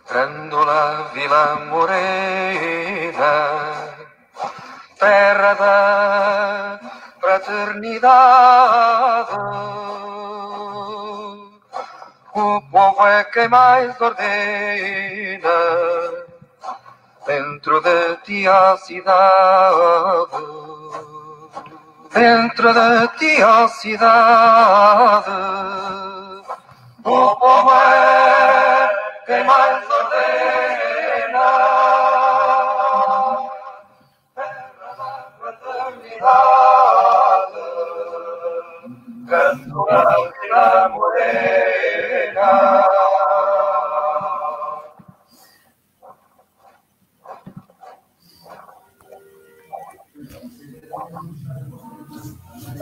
Grândola Vila Morena, terra da fraternidade, o povo é quem mais ordena, dentro de ti a cidade, dentro de ti a cidade, o povo é quem mais ordena, terra da fraternidade, Grândola Vila Morena.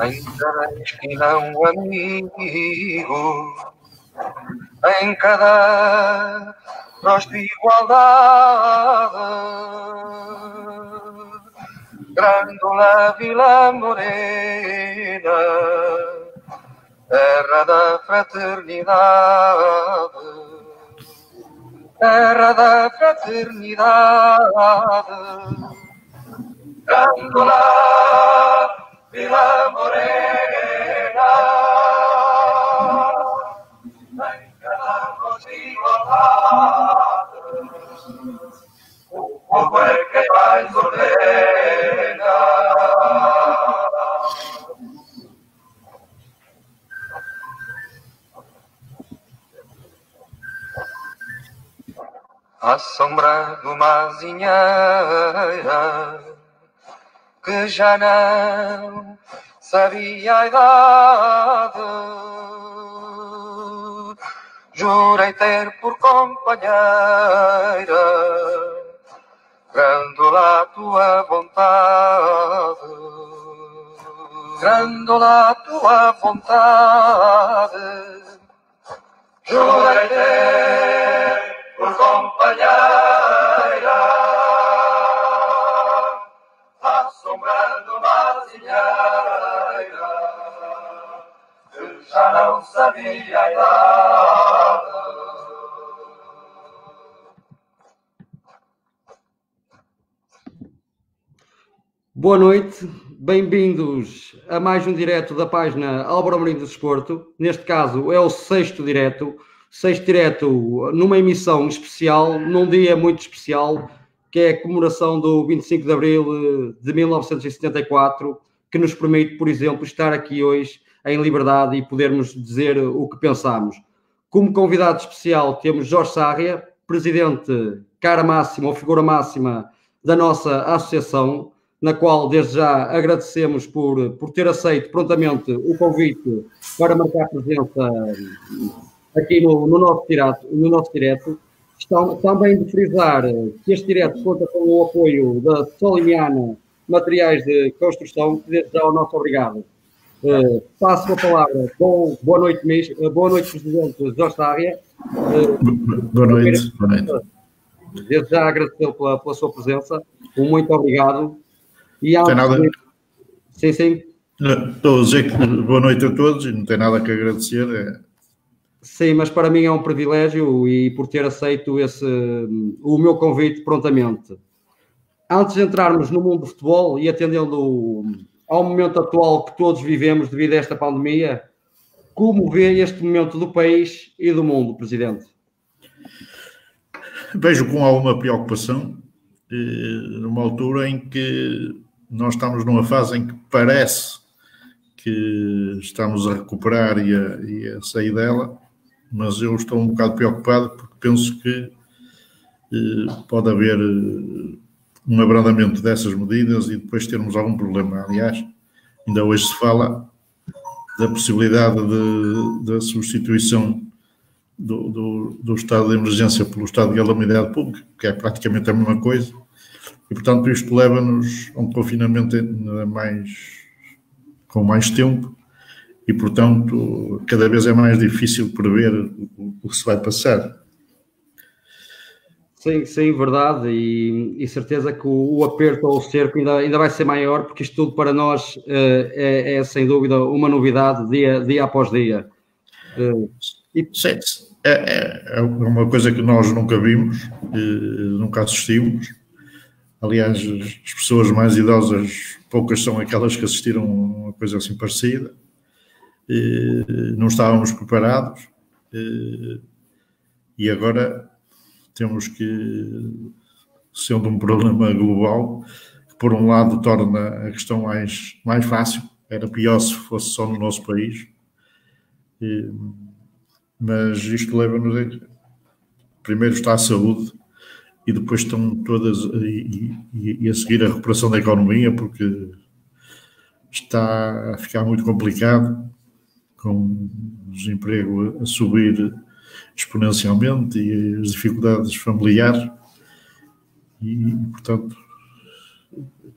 Em cada esquina um amigo, em cada rosto igualdade, Grândola Vila Morena, terra da fraternidade, terra da fraternidade, Grândola Vila Morena, em cada rosto igualdade, o povo é quem mais ordena. À sombra de uma azinheira que já não sabia a idade, jurei ter por companheira Grândola a tua vontade, Grândola a tua vontade, jurei ter por companheira à sombra de uma azinheira que já não sabia a idade. Boa noite, bem-vindos a mais um direto da página Álvaro Amorim do Desporto. Neste caso é o sexto direto numa emissão especial, num dia muito especial, que é a comemoração do 25 de Abril de 1974, que nos permite, por exemplo, estar aqui hoje em liberdade e podermos dizer o que pensamos. Como convidado especial temos Jorge Sarria, presidente, cara máxima ou figura máxima da nossa associação, na qual desde já agradecemos por ter aceito prontamente o convite para marcar presença aqui no nosso direto. Também de frisar que este direto conta com o apoio da Solimiana Materiais de Construção, que desde já o nosso obrigado. Passo a palavra. Boa noite, Presidente Jorge Sarria. Boa noite. Desde já agradecê-lo pela sua presença. Muito obrigado. E não tem nada... Sim. Estou a dizer que boa noite a todos e não tem nada que agradecer. Sim, mas para mim é um privilégio e por ter aceito o meu convite prontamente. Antes de entrarmos no mundo do futebol e atendendo ao momento atual que todos vivemos devido a esta pandemia, como vê este momento do país e do mundo, Presidente? Vejo com alguma preocupação, numa altura em que nós estamos numa fase em que parece que estamos a recuperar e a sair dela, mas eu estou um bocado preocupado porque penso que pode haver um abrandamento dessas medidas e depois termos algum problema. Aliás, ainda hoje se fala da possibilidade da substituição do estado de emergência pelo estado de calamidade pública, que é praticamente a mesma coisa, e portanto isto leva-nos a um confinamento com mais tempo e portanto cada vez é mais difícil prever o que se vai passar. Sim, verdade, e certeza que o aperto ao cerco ainda vai ser maior, porque isto tudo para nós é sem dúvida uma novidade dia após dia. Sim, é uma coisa que nós nunca vimos, nunca assistimos. Aliás, as pessoas mais idosas, poucas são aquelas que assistiram a uma coisa assim parecida. Não estávamos preparados e agora temos que, sendo um problema global, que por um lado torna a questão mais fácil, era pior se fosse só no nosso país, mas isto leva-nos a... Primeiro está a saúde e depois estão todas e a seguir a recuperação da economia, porque está a ficar muito complicado, com o desemprego a subir exponencialmente e as dificuldades familiares e, portanto,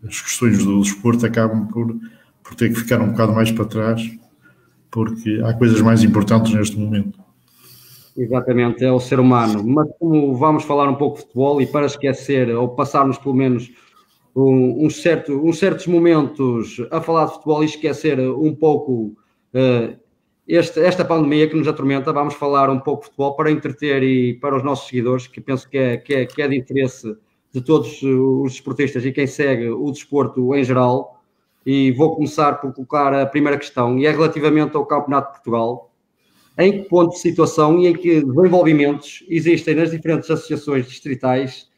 as questões do desporto acabam por ter que ficar um bocado mais para trás, porque há coisas mais importantes neste momento. Exatamente, é o ser humano. Mas como vamos falar um pouco de futebol e para esquecer, ou passarmos pelo menos uns certos momentos a falar de futebol e esquecer um pouco esta pandemia que nos atormenta, vamos falar um pouco de futebol para entreter e para os nossos seguidores, que penso que é de interesse de todos os desportistas e quem segue o desporto em geral. E vou começar por colocar a primeira questão, e é relativamente ao Campeonato de Portugal. Em que ponto de situação e em que desenvolvimentos existem nas diferentes associações distritais,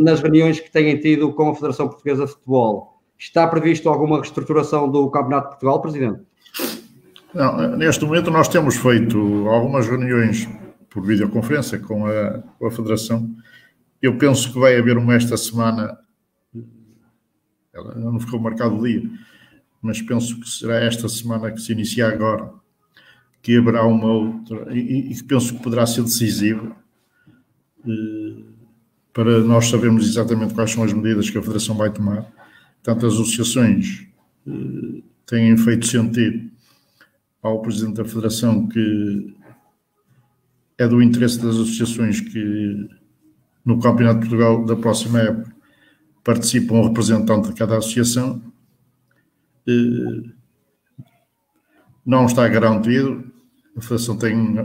nas reuniões que têm tido com a Federação Portuguesa de Futebol? Está previsto alguma reestruturação do Campeonato de Portugal, Presidente? Não, neste momento nós temos feito algumas reuniões por videoconferência com a Federação. Eu penso que vai haver uma esta semana, ela não ficou marcado o dia, mas penso que será esta semana que se inicia agora, que haverá uma outra, e que penso que poderá ser decisiva, para nós sabermos exatamente quais são as medidas que a Federação vai tomar. Portanto, as associações têm feito sentir ao Presidente da Federação que é do interesse das associações que no Campeonato de Portugal da próxima época participa um representante de cada associação. Não está garantido, a Federação tem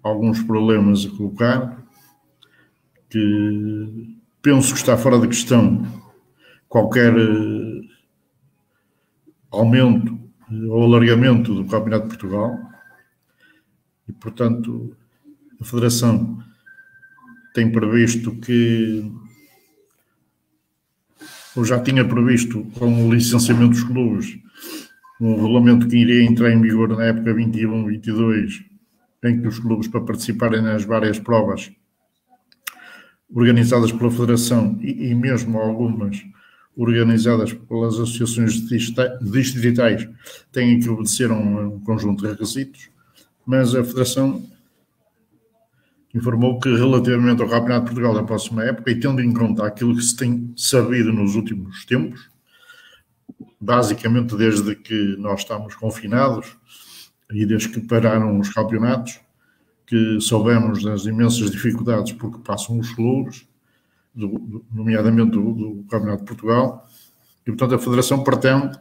alguns problemas a colocar, que penso que está fora de questão qualquer aumento ou alargamento do Campeonato de Portugal e, portanto, a Federação tem previsto que, ou já tinha previsto com o licenciamento dos clubes, um regulamento que iria entrar em vigor na época 21-22, em que os clubes, para participarem nas várias provas organizadas pela Federação e mesmo algumas organizadas pelas associações distritais, têm que obedecer a um conjunto de requisitos, mas a Federação informou que, relativamente ao Campeonato de Portugal da próxima época, e tendo em conta aquilo que se tem sabido nos últimos tempos, basicamente desde que nós estamos confinados e desde que pararam os campeonatos, que soubemos das imensas dificuldades porque passam os clubes, nomeadamente do Campeonato de Portugal, e portanto a Federação pretende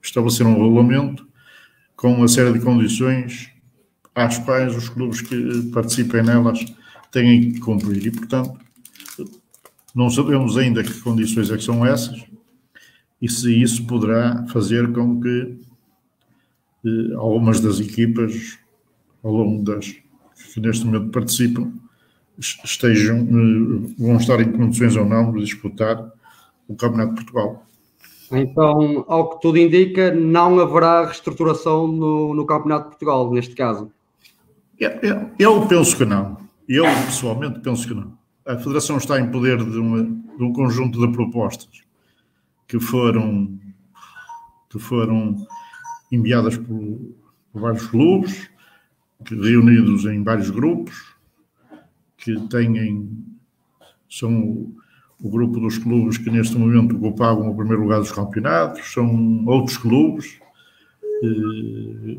estabelecer um regulamento com uma série de condições às quais os clubes que participem nelas têm que cumprir, e portanto não sabemos ainda que condições é que são essas e se isso poderá fazer com que algumas das equipas ao longo das que neste momento participam vão estar em condições ou não de disputar o Campeonato de Portugal. Então, ao que tudo indica, não haverá reestruturação no Campeonato de Portugal, neste caso? Eu penso que não. Eu, pessoalmente, penso que não. A Federação está em poder de um conjunto de propostas que foram enviadas por vários clubes, reunidos em vários grupos, que são o grupo dos clubes que neste momento ocupavam o primeiro lugar dos campeonatos, são outros clubes,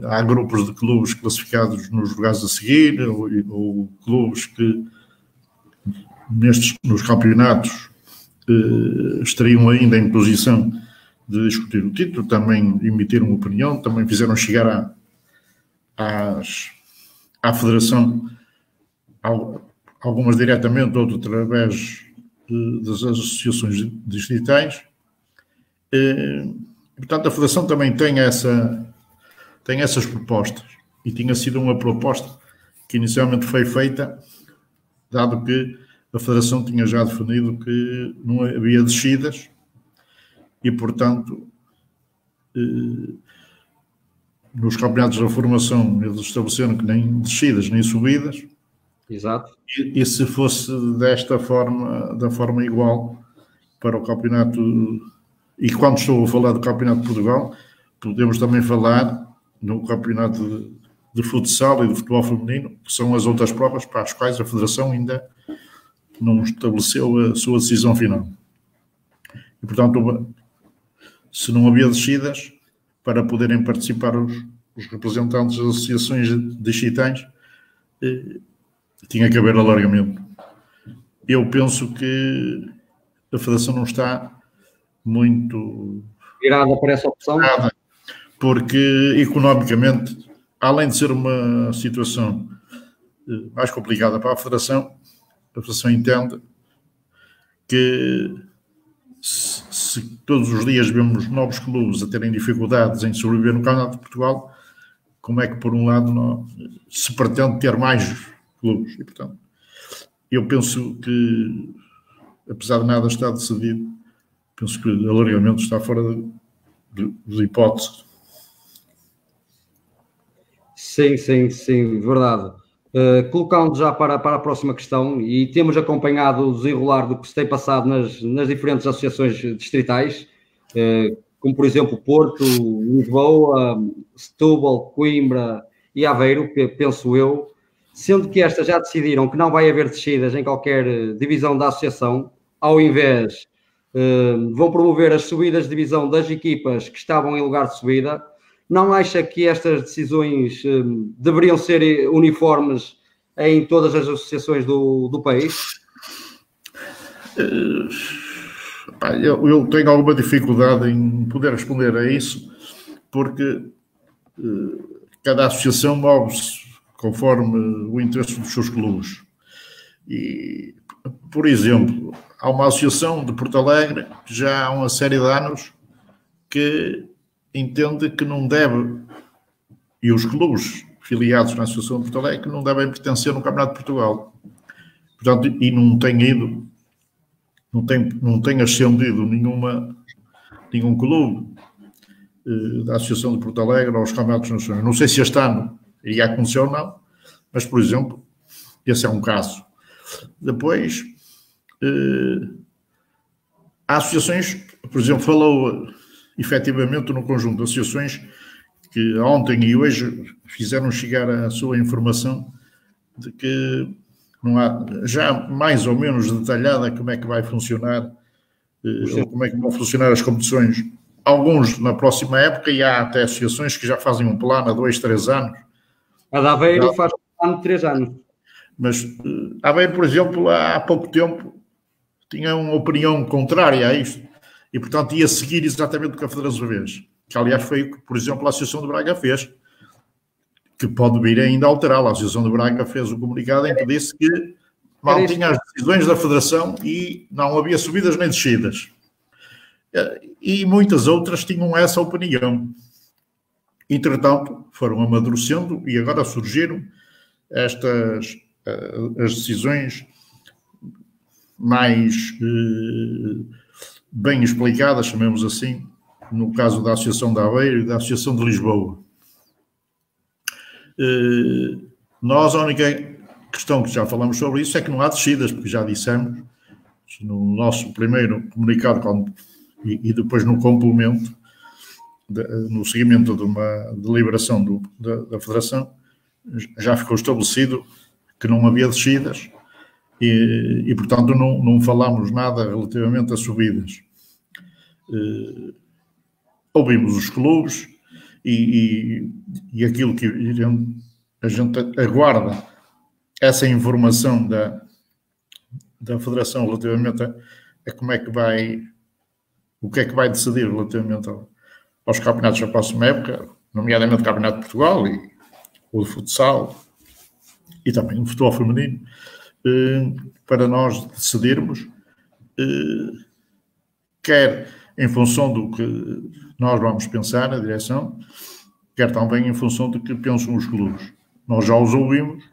há grupos de clubes classificados nos lugares a seguir, ou clubes que nos campeonatos estariam ainda em posição de discutir o título, também emitiram opinião, também fizeram chegar à Federação, algumas diretamente, outras através das associações distritais. Portanto, a Federação também tem essas propostas, e tinha sido uma proposta que inicialmente foi feita, dado que a Federação tinha já definido que não havia descidas e, portanto, nos campeonatos da formação eles estabeleceram que nem descidas nem subidas. Exato. E se fosse desta forma, da forma igual para o campeonato, e quando estou a falar do campeonato de Portugal, podemos também falar no campeonato de futsal e de futebol feminino, que são as outras provas para as quais a Federação ainda não estabeleceu a sua decisão final. E, portanto, se não havia descidas, para poderem participar os representantes das associações distritais, tinha que haver alargamento. Eu penso que a Federação não está muito virada para essa opção, porque economicamente, além de ser uma situação mais complicada para a Federação entende que se todos os dias vemos novos clubes a terem dificuldades em sobreviver no Campeonato de Portugal, como é que, por um lado, se pretende ter mais clubes? E, portanto, eu penso que, apesar de nada estar decidido, penso que o alargamento está fora de hipótese. Sim, verdade. Colocando já para a próxima questão, e temos acompanhado o desenrolar do que se tem passado nas diferentes associações distritais, como por exemplo Porto, Lisboa, Setúbal, Coimbra e Aveiro, penso eu, sendo que estas já decidiram que não vai haver descidas em qualquer divisão da associação, ao invés vão promover as subidas de divisão das equipas que estavam em lugar de subida. Não acha que estas decisões deveriam ser uniformes em todas as associações do país? Eu tenho alguma dificuldade em poder responder a isso, porque cada associação move-se conforme o interesse dos seus clubes. E, por exemplo, há uma associação de Porto Alegre que já há uma série de anos que entende que não deve, e os clubes filiados na Associação de Porto Alegre, que não devem pertencer no Campeonato de Portugal. Portanto, e não tem ido, não tem ascendido nenhum clube da Associação de Porto Alegre aos Campeonatos Nacionais. Não sei se este ano iria acontecer ou não, mas, por exemplo, esse é um caso. Depois, há associações, por exemplo, falou efetivamente no conjunto de associações que ontem e hoje fizeram chegar a sua informação de que não há, já mais ou menos detalhada como é que vai funcionar, ou como é que vão funcionar as competições. Alguns na próxima época, e há até associações que já fazem um plano há 2, 3 anos. A de Aveiro faz um plano de 3 anos. Mas Aveiro, por exemplo, há pouco tempo tinha uma opinião contrária a isto. E, portanto, ia seguir exatamente o que a Federação fez. Que, aliás, foi o que, por exemplo, a Associação de Braga fez. Que pode vir ainda a alterá-la. A Associação de Braga fez um comunicado em que disse que mantinha as decisões da Federação e não havia subidas nem descidas. E muitas outras tinham essa opinião. Entretanto, foram amadurecendo e agora surgiram as decisões mais bem explicadas, chamemos assim, no caso da Associação de Aveiro e da Associação de Lisboa. Nós, a única questão que já falamos sobre isso é que não há descidas, porque já dissemos no nosso primeiro comunicado e depois no complemento, no seguimento de uma deliberação da Federação, já ficou estabelecido que não havia descidas e portanto, não falámos nada relativamente a subidas. Ouvimos os clubes e aquilo que a gente aguarda, essa informação da Federação relativamente a como é que vai, o que é que vai decidir relativamente aos campeonatos da próxima época, nomeadamente o Campeonato de Portugal ou de futsal, e também no futebol feminino, para nós decidirmos, quer em função do que nós vamos pensar na direção, quer também em função do que pensam os clubes. Nós já os ouvimos,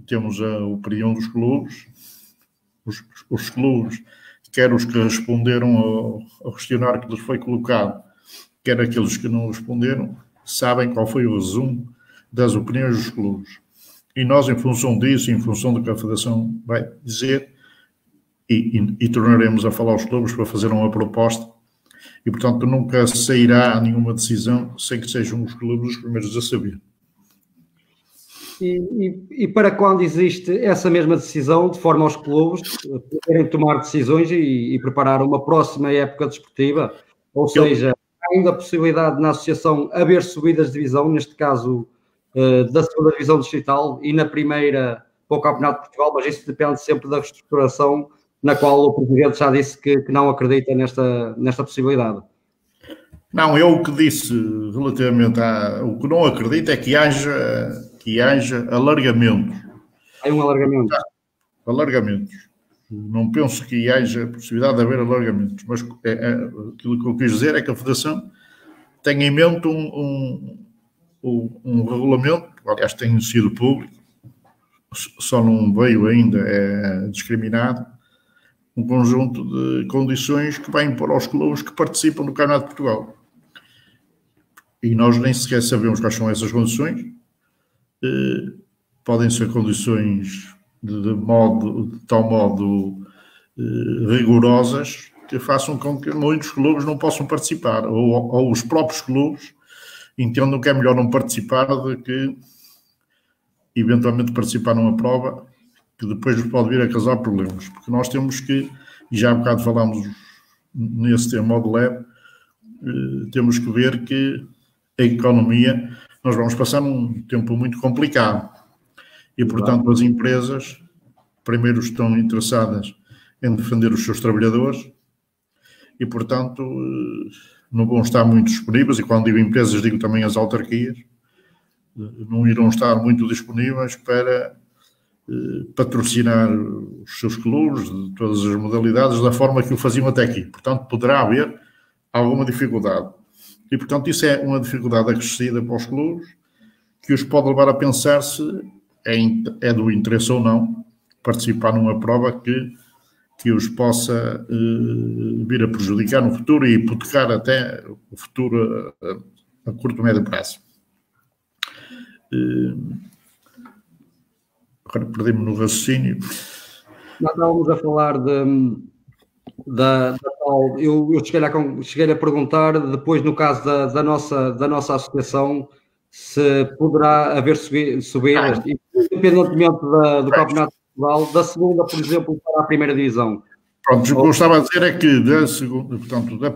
temos a opinião dos clubes, os clubes, quer os que responderam ao questionário que lhes foi colocado, quer aqueles que não responderam, sabem qual foi o resumo das opiniões dos clubes. E nós, em função disso, em função do que a Federação vai dizer, e tornaremos a falar aos clubes para fazer uma proposta, e, portanto, nunca sairá nenhuma decisão sem que sejam os clubes os primeiros a saber. E para quando existe essa mesma decisão, de forma aos clubes poderem tomar decisões e preparar uma próxima época desportiva, ou seja, há ainda a possibilidade na associação haver subidas de divisão, neste caso da segunda divisão distrital e na primeira para o Campeonato de Portugal, mas isso depende sempre da reestruturação, na qual o Presidente já disse que não acredita nesta possibilidade. Não, eu o que disse relativamente o que não acredito é que haja alargamentos. Há um alargamento? Alargamentos. Não penso que haja possibilidade de haver alargamentos, mas aquilo que eu quis dizer é que a Federação tem em mente um regulamento, aliás tem sido público, só não veio ainda discriminado, um conjunto de condições que vai impor aos clubes que participam do Campeonato de Portugal. E nós nem sequer sabemos quais são essas condições. Podem ser condições de tal modo rigorosas que façam com que muitos clubes não possam participar, ou os próprios clubes entendam que é melhor não participar do que eventualmente participar numa prova que depois pode vir a causar problemas, porque nós temos que, e já há bocado falámos nesse tema ao de leve, temos que ver que a economia, nós vamos passar um tempo muito complicado e, portanto, as empresas primeiro estão interessadas em defender os seus trabalhadores e, portanto, não vão estar muito disponíveis, e quando digo empresas digo também as autarquias, não irão estar muito disponíveis para patrocinar os seus clubes de todas as modalidades da forma que o faziam até aqui. Portanto, poderá haver alguma dificuldade. E, portanto, isso é uma dificuldade acrescida para os clubes que os pode levar a pensar se é do interesse ou não participar numa prova que os possa vir a prejudicar no futuro e hipotecar até o futuro a curto e médio prazo. Agora perdi-me no raciocínio. Nós estávamos a falar da tal. Eu cheguei a perguntar, depois, no caso da nossa associação, se poderá haver subidas, independentemente do Campeonato de Portugal, da segunda, por exemplo, para a primeira divisão. Pronto, o que eu estava a dizer é que da segunda, portanto, da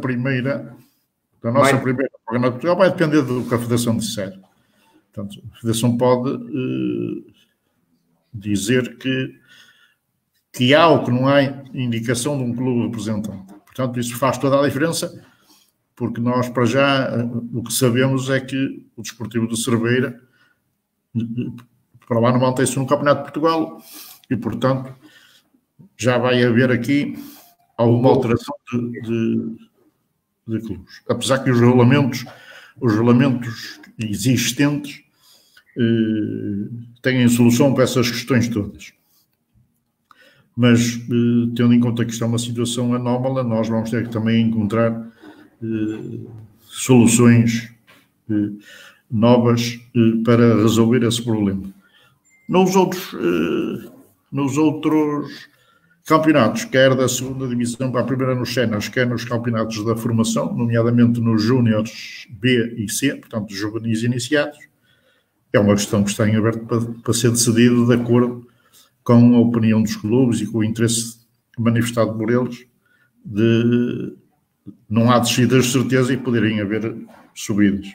nossa primeira Campeonato de Portugal vai depender do que a Federação disser. Portanto, a Federação pode dizer que há ou que não há indicação de um clube representante. Portanto, isso faz toda a diferença, porque nós, para já, o que sabemos é que o Desportivo de Cerveira, para lá, não mantém-se no Campeonato de Portugal e, portanto, já vai haver aqui alguma alteração de clubes. Apesar que os regulamentos existentes têm solução para essas questões todas. Mas, tendo em conta que isto é uma situação anómala, nós vamos ter que também encontrar soluções novas para resolver esse problema. Nos outros campeonatos, quer da segunda divisão para a primeira nos séniores, quer nos campeonatos da formação, nomeadamente nos júniores B e C, portanto, juvenis iniciados, é uma questão que está em aberto para ser decidido de acordo com a opinião dos clubes e com o interesse manifestado por eles não há descidas de certeza e poderem haver subidas.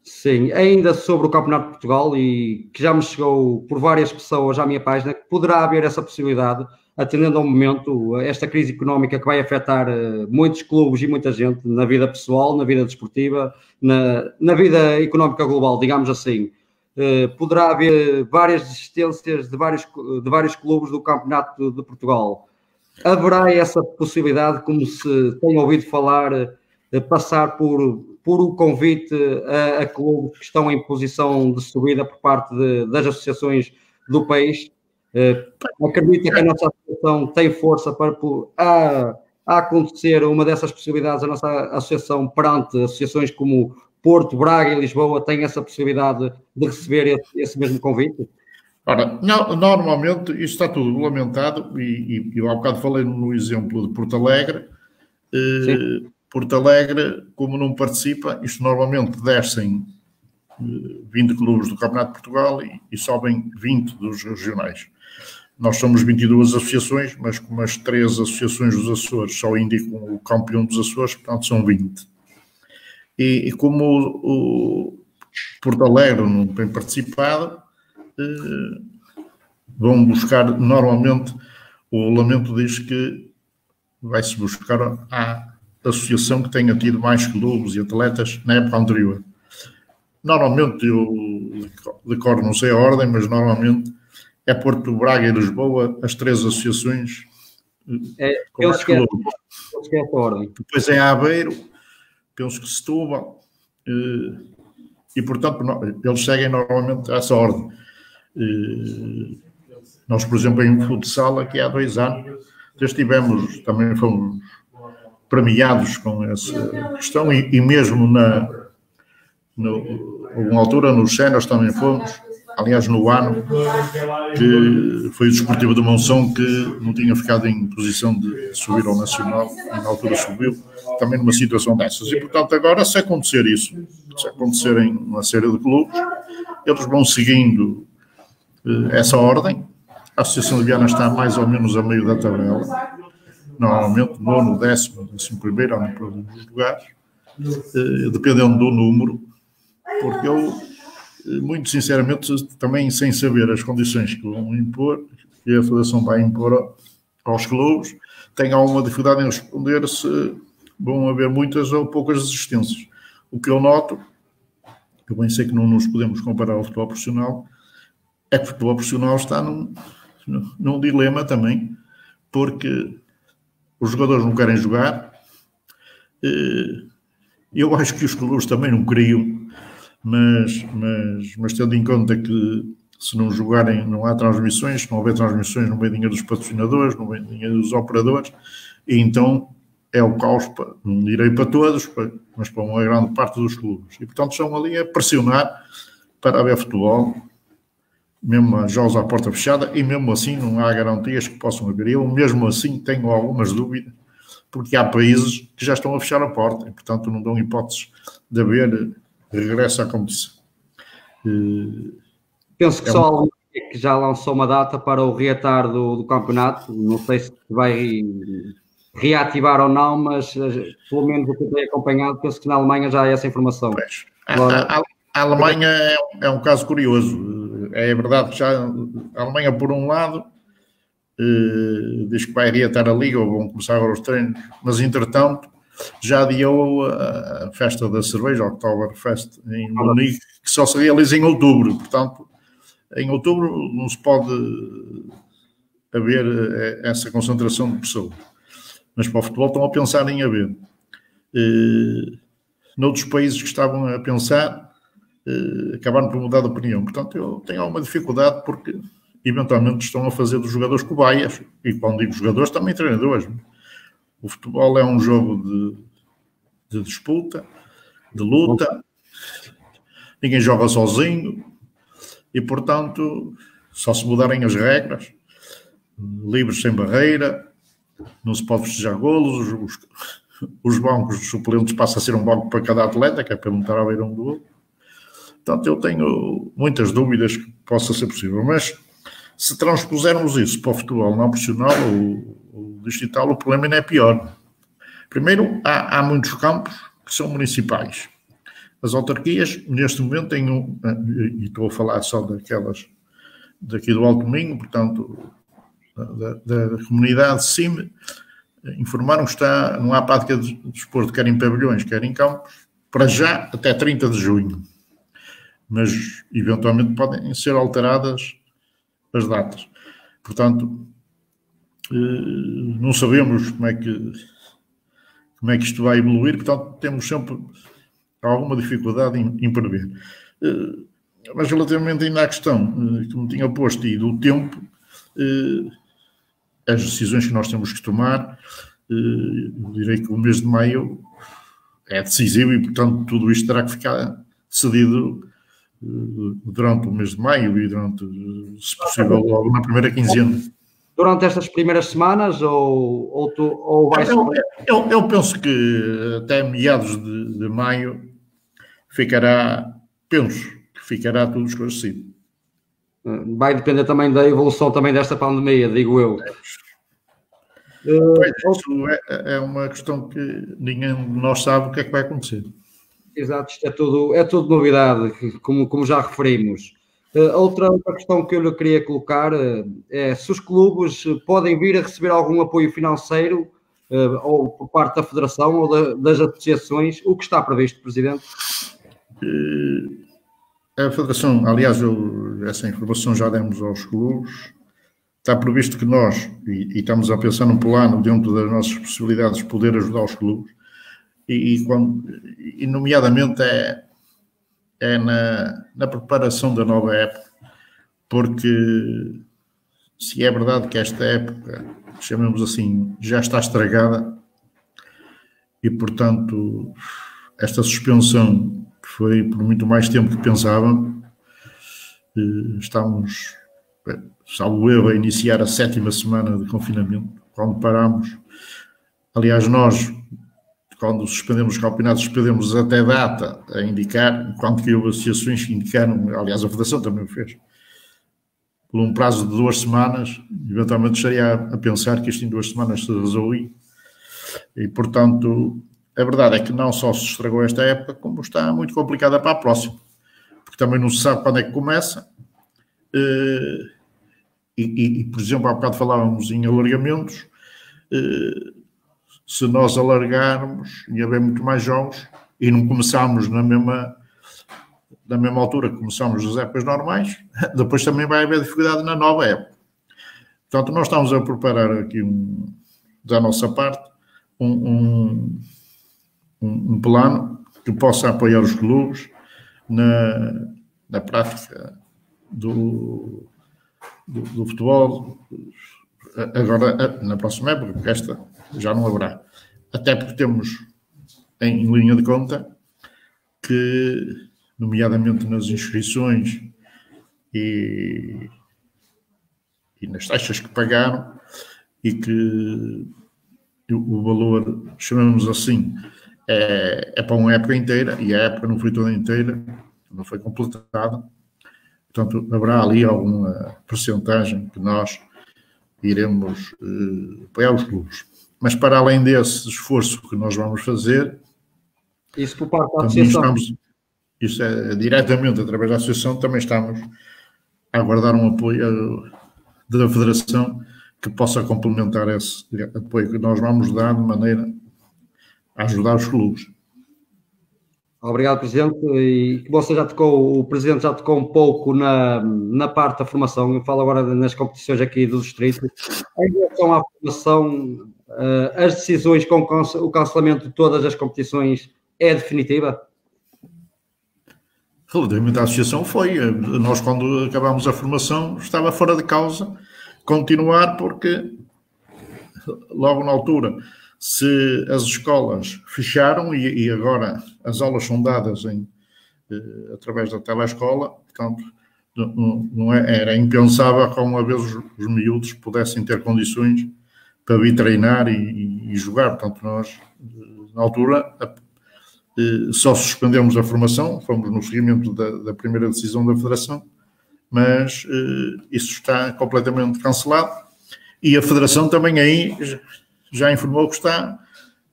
Sim, ainda sobre o Campeonato de Portugal, e que já me chegou por várias pessoas à minha página, que poderá haver essa possibilidade, atendendo ao momento, esta crise económica que vai afetar muitos clubes e muita gente na vida pessoal, na vida desportiva, na vida económica global, digamos assim. poderá haver várias desistências de vários clubes do Campeonato de Portugal. Haverá essa possibilidade, como se tem ouvido falar, passar por o convite a clubes que estão em posição de subida por parte das associações do país? Acredita que a nossa associação tem força para a acontecer uma dessas possibilidades? A nossa associação, perante associações como Porto, Braga e Lisboa, tem essa possibilidade de receber esse mesmo convite? Ora, normalmente isto está tudo regulamentado e eu há bocado falei no exemplo de Porto Alegre. Porto Alegre, como não participa, isto normalmente descem 20 clubes do Campeonato de Portugal e sobem 20 dos regionais. Nós somos 22 associações, mas como as 3 associações dos Açores só indicam o campeão dos Açores, portanto são 20. E como o Porto Alegre não tem participado, vão buscar, normalmente, o regulamento diz que vai-se buscar a associação que tenha tido mais clubes e atletas na época anterior. Normalmente, eu decoro, não sei a ordem, mas normalmente é Porto, Braga e Lisboa, as 3 associações com mais clubes. Que é a ordem. Depois é Aveiro, penso que Setúbal, e portanto eles seguem normalmente essa ordem. Nós, por exemplo, em futsal, aqui há 2 anos, também fomos premiados com essa questão e mesmo uma altura nos Séniores também fomos, aliás no ano que foi o Desportivo de Monção que não tinha ficado em posição de subir ao Nacional e na altura subiu, também numa situação dessas. E portanto agora, se acontecer isso, se acontecerem uma série de clubes, eles vão seguindo essa ordem. A Associação de Viana está mais ou menos a meio da tabela, normalmente 9º, 10º, 11º, ou no lugares, dependendo do número, porque eu, muito sinceramente, também sem saber as condições que vão impor, que a Federação vai impor aos clubes, tenho alguma dificuldade em responder se vão haver muitas ou poucas desistências. O que eu noto, eu bem sei que não nos podemos comparar ao futebol profissional, é que o futebol profissional está num dilema também, porque os jogadores não querem jogar. Eu acho que os clubes também não queriam, mas tendo em conta que se não jogarem não há transmissões, se não houver transmissões não vem dinheiro dos patrocinadores, não vem dinheiro dos operadores, e então é o caos, não direi para todos, mas para uma grande parte dos clubes. E portanto estão ali a pressionar para haver futebol, mesmo a jogos à porta fechada, e mesmo assim não há garantias que possam haver. Eu mesmo assim tenho algumas dúvidas, porque há países que já estão a fechar a porta e portanto não dão hipóteses de haver regresso à competição. Penso que só a Alemanha que já lançou uma data para o reatar do campeonato, não sei se vai reativar ou não, mas pelo menos o que eu tenho acompanhado, penso que na Alemanha já há essa informação. Agora, a Alemanha é um caso curioso. É verdade que já a Alemanha, por um lado, diz que vai reatar a Liga, ou vão começar agora os treinos, mas entretanto já adiou a festa da cerveja, a Oktoberfest, em Munique, que só se realiza em outubro. Portanto, em outubro não se pode haver essa concentração de pessoas. Mas para o futebol estão a pensar em haver. Noutros países que estavam a pensar, acabaram por mudar de opinião. Portanto, eu tenho alguma dificuldade porque eventualmente estão a fazer dos jogadores cobaias. E quando digo jogadores, também treinadores. O futebol é um jogo de disputa, de luta. Ninguém joga sozinho. E, portanto, só se mudarem as regras, livres sem barreira, não se pode festejar golos, os bancos dos suplentes passam a ser um banco para cada atleta, que é para não estar à beira um do outro. Portanto, eu tenho muitas dúvidas que possa ser possível, mas se transpusermos isso para o futebol não profissional ou digital, o problema ainda é pior. Primeiro, há muitos campos que são municipais. As autarquias, neste momento, têm e estou a falar só daquelas daqui do Alto Minho, portanto, da comunidade de CIME, informaram que não há prática de desporto, quer em pavilhões, quer em campos, para já até 30 de junho. mas eventualmente podem ser alteradas as datas. Portanto, não sabemos como é que isto vai evoluir, portanto, temos sempre alguma dificuldade em prever. Mas relativamente ainda à questão que me tinha posto e do tempo, as decisões que nós temos que tomar, eu direi que o mês de maio é decisivo e, portanto, tudo isto terá que ficar decidido durante o mês de maio e durante, se possível, logo na primeira quinzena. Durante estas primeiras semanas ou vai ser... Eu penso que até meados de maio ficará tudo esclarecido. Vai depender também da evolução também desta pandemia, digo eu. Isso é uma questão que ninguém de nós sabe o que é que vai acontecer. Exato, isto é tudo novidade, como já referimos. Outra questão que eu lhe queria colocar é se os clubes podem vir a receber algum apoio financeiro ou por parte da Federação ou das associações, o que está previsto, Presidente? A Federação, aliás, essa informação já demos aos clubes. Está previsto que nós, e estamos a pensar num plano dentro das nossas possibilidades, poder ajudar os clubes, e nomeadamente é na preparação da nova época, porque se é verdade que esta época, chamemos assim, já está estragada, e portanto esta suspensão, que foi por muito mais tempo que pensavam, estamos, salvo eu, a iniciar a 7ª semana de confinamento, quando paramos. Aliás, nós, quando suspendemos os campeonatos, suspendemos até data a indicar, enquanto que houve associações que indicaram, aliás, a Federação também o fez, por um prazo de 2 semanas, eventualmente estaria a pensar que isto em 2 semanas se resolve. E, portanto, a verdade é que não só se estragou esta época, como está muito complicada para a próxima, porque também não se sabe quando é que começa. Por exemplo, há bocado falávamos em alargamentos. Se nós alargarmos e haver muito mais jogos e não começarmos na mesma altura que começamos as épocas normais, depois também vai haver dificuldade na nova época. Portanto, nós estamos a preparar aqui da nossa parte um plano que possa apoiar os clubes na prática do futebol, agora na próxima época, porque esta já não haverá. Até porque temos em linha de conta que, nomeadamente nas inscrições e nas taxas que pagaram, e que o valor, chamamos assim, é para uma época inteira, e a época não foi toda inteira, não foi completada. Portanto, haverá ali alguma percentagem que nós iremos apoiar os clubes. Mas para além desse esforço que nós vamos fazer, isso por parte da associação. Isso é diretamente através da associação, também estamos a aguardar um apoio da Federação que possa complementar esse apoio que nós vamos dar de maneira a ajudar os clubes. Obrigado, Presidente. E o Presidente já tocou um pouco na parte da formação. Eu falo agora nas competições aqui do Distrito. Em relação à formação, as decisões com o cancelamento de todas as competições é definitiva? Relativamente à associação foi. Nós, quando acabámos a formação, estava fora de causa continuar, porque logo na altura, se as escolas fecharam e agora as aulas são dadas através da telescola, portanto, era impensável que uma vez os miúdos pudessem ter condições para vir treinar e jogar. Portanto, nós, na altura, só suspendemos a formação, fomos no seguimento da primeira decisão da Federação, mas isso está completamente cancelado, e a Federação também aí já informou que está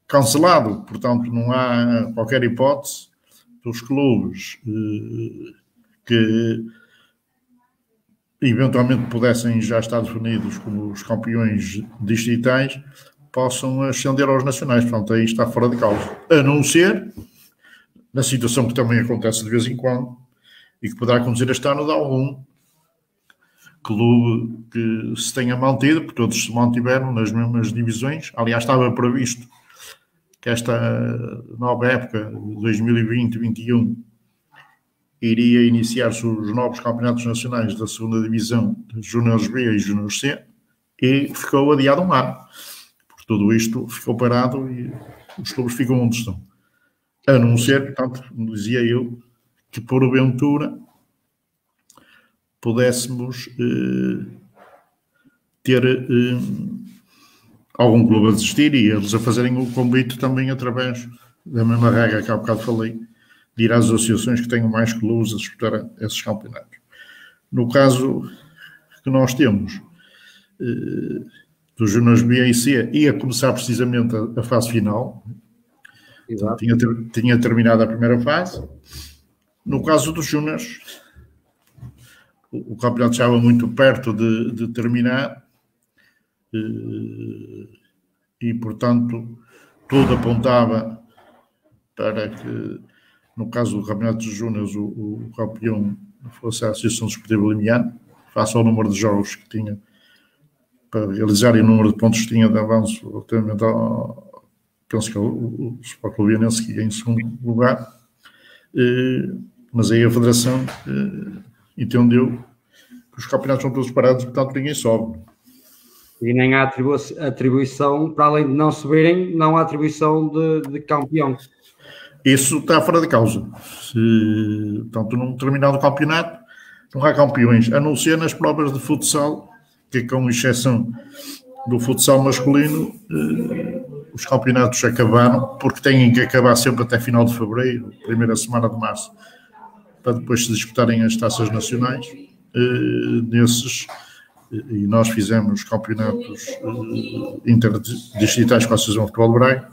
cancelado. Portanto, não há qualquer hipótese dos clubes que eventualmente pudessem já estar definidos como os campeões distritais possam ascender aos nacionais. Portanto, aí está fora de causa. A não ser, na situação que também acontece de vez em quando, e que poderá acontecer este ano de algum clube que se tenha mantido, porque todos se mantiveram nas mesmas divisões. Aliás, estava previsto que esta nova época, 2020-21, iria iniciar-se os novos campeonatos nacionais da segunda divisão, Júniores B e Júniores C, e ficou adiado um ano. Por tudo isto ficou parado e os clubes ficam onde estão. A não ser, portanto, dizia eu, que porventura pudéssemos ter algum clube a desistir e eles a fazerem o convite também através da mesma regra que há bocado falei, de ir às associações que tenham mais clubes a disputar esses campeonatos. No caso que nós temos dos Júniores B e C, ia começar precisamente a fase final. Exato. Tinha terminado a primeira fase. No caso dos Júniores, o campeonato já estava muito perto de terminar e, portanto, tudo apontava para que, no caso do campeonato dos Júniores, o campeão fosse a Associação Desportiva Limiano, face ao número de jogos que tinha para realizar e o número de pontos que tinha de avanço relativamente ao, penso que é o Sport Clubianense, que ia em segundo lugar, mas aí a Federação entendeu que os campeonatos são todos parados, portanto ninguém sobe. E nem há atribuição, para além de não subirem, não há atribuição de campeão. Isso está fora de causa. Portanto, num determinado campeonato, não há campeões, a não ser nas provas de futsal, que com exceção do futsal masculino, os campeonatos acabaram, porque têm que acabar sempre até final de fevereiro, primeira semana de março, para depois se disputarem as taças nacionais. Nesses, e nós fizemos campeonatos interdistritais com a Associação de Futebol de Braga,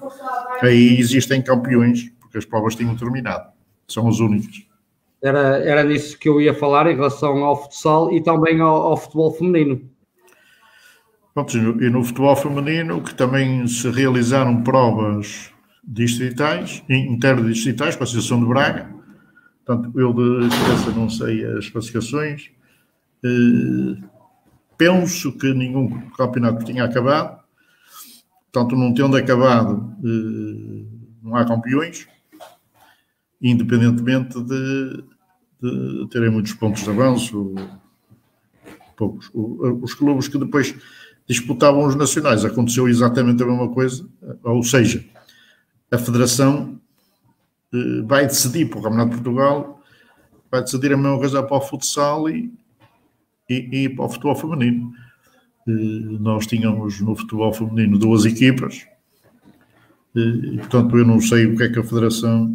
aí existem campeões, porque as provas tinham terminado, são os únicos. Era nisso que eu ia falar em relação ao futsal e também ao futebol feminino. Pronto, e no futebol feminino, que também se realizaram provas distritais, interdistritais, com a Associação de Braga. Portanto, eu de cabeça não sei as classificações. Penso que nenhum campeonato tinha acabado. Portanto, não tendo acabado, não há campeões, independentemente de terem muitos pontos de avanço. Poucos. Os clubes que depois disputavam os nacionais, aconteceu exatamente a mesma coisa, ou seja, a Federação vai decidir para o Campeonato de Portugal, vai decidir a mesma coisa para o futsal e para o futebol feminino. Nós tínhamos no futebol feminino 2 equipas, e, portanto eu não sei o que é que a Federação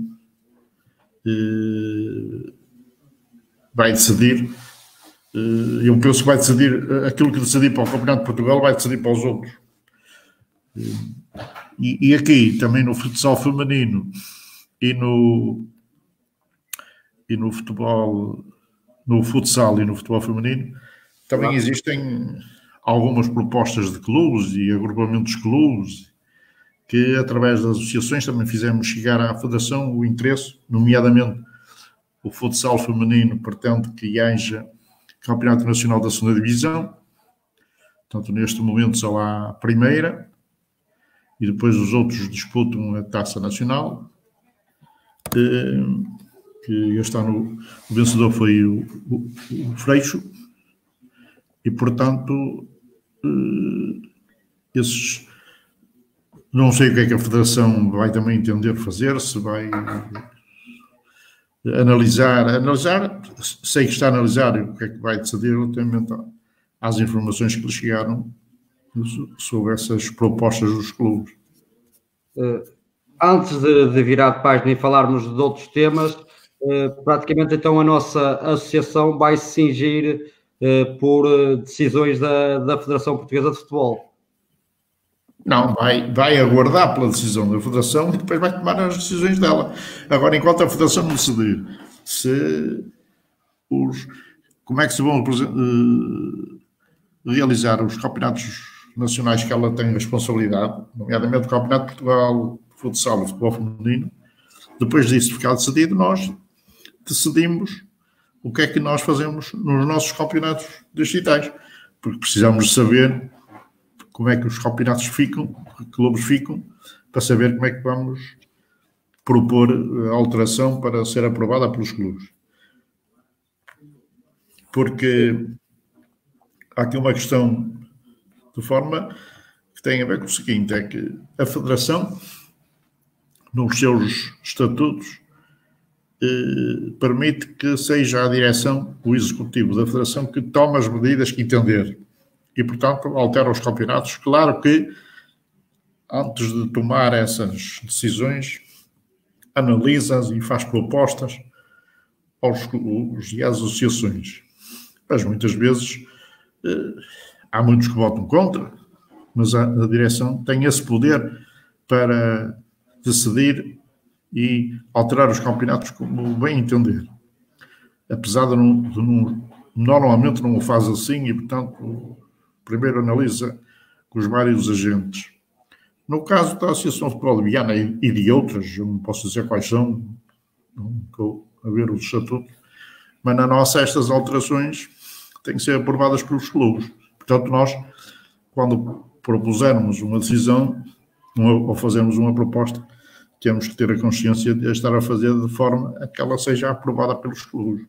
vai decidir. Eu penso que vai decidir aquilo que decidir para o Campeonato de Portugal, vai decidir para os outros. E aqui, também no futsal feminino e no futebol, no futsal e no futebol feminino, também existem algumas propostas de clubes e agrupamentos de clubes que, através das associações, também fizemos chegar à Federação o interesse, nomeadamente o futsal feminino pretende que haja Campeonato Nacional da Segunda Divisão. Portanto, neste momento só há a primeira e depois os outros disputam a Taça Nacional, que este ano o vencedor foi o Freixo, e portanto esses, não sei o que é que a Federação vai também entender fazer, se vai analisar, sei que está a analisar o que é que vai decidir relativamente às informações que lhe chegaram sobre essas propostas dos clubes. Antes de virar de página e falarmos de outros temas, praticamente então a nossa associação vai se cingir por decisões da Federação Portuguesa de Futebol. Não, vai aguardar pela decisão da Federação e depois vai tomar as decisões dela. Agora, enquanto a Federação não decidir como é que se vão realizar os campeonatos nacionais que ela tem responsabilidade, nomeadamente o Campeonato de Portugal, futsal e futebol feminino, depois disso ficar decidido, nós decidimos o que é que nós fazemos nos nossos campeonatos distritais, porque precisamos saber como é que os campeonatos ficam, que clubes ficam, para saber como é que vamos propor a alteração para ser aprovada pelos clubes. Porque há aqui uma questão de forma que tem a ver com o seguinte, é que a Federação, nos seus estatutos, permite que seja a direção, o executivo da Federação, que tome as medidas que entender. E, portanto, altera os campeonatos. Claro que, antes de tomar essas decisões, analisa-as e faz propostas aos clubes e às associações. Mas, muitas vezes, há muitos que votam contra, mas a direção tem esse poder para decidir e alterar os campeonatos como bem entender. Apesar de normalmente não o faz assim e, portanto, primeiro analisa com os vários agentes. No caso da Associação de Futebol de Viana e de outras, eu não posso dizer quais são, não estou a ver o estatuto, mas na nossa estas alterações têm que ser aprovadas pelos clubes. Portanto, nós, quando propusermos uma decisão ou fazermos uma proposta, temos que ter a consciência de estar a fazer de forma a que ela seja aprovada pelos clubes.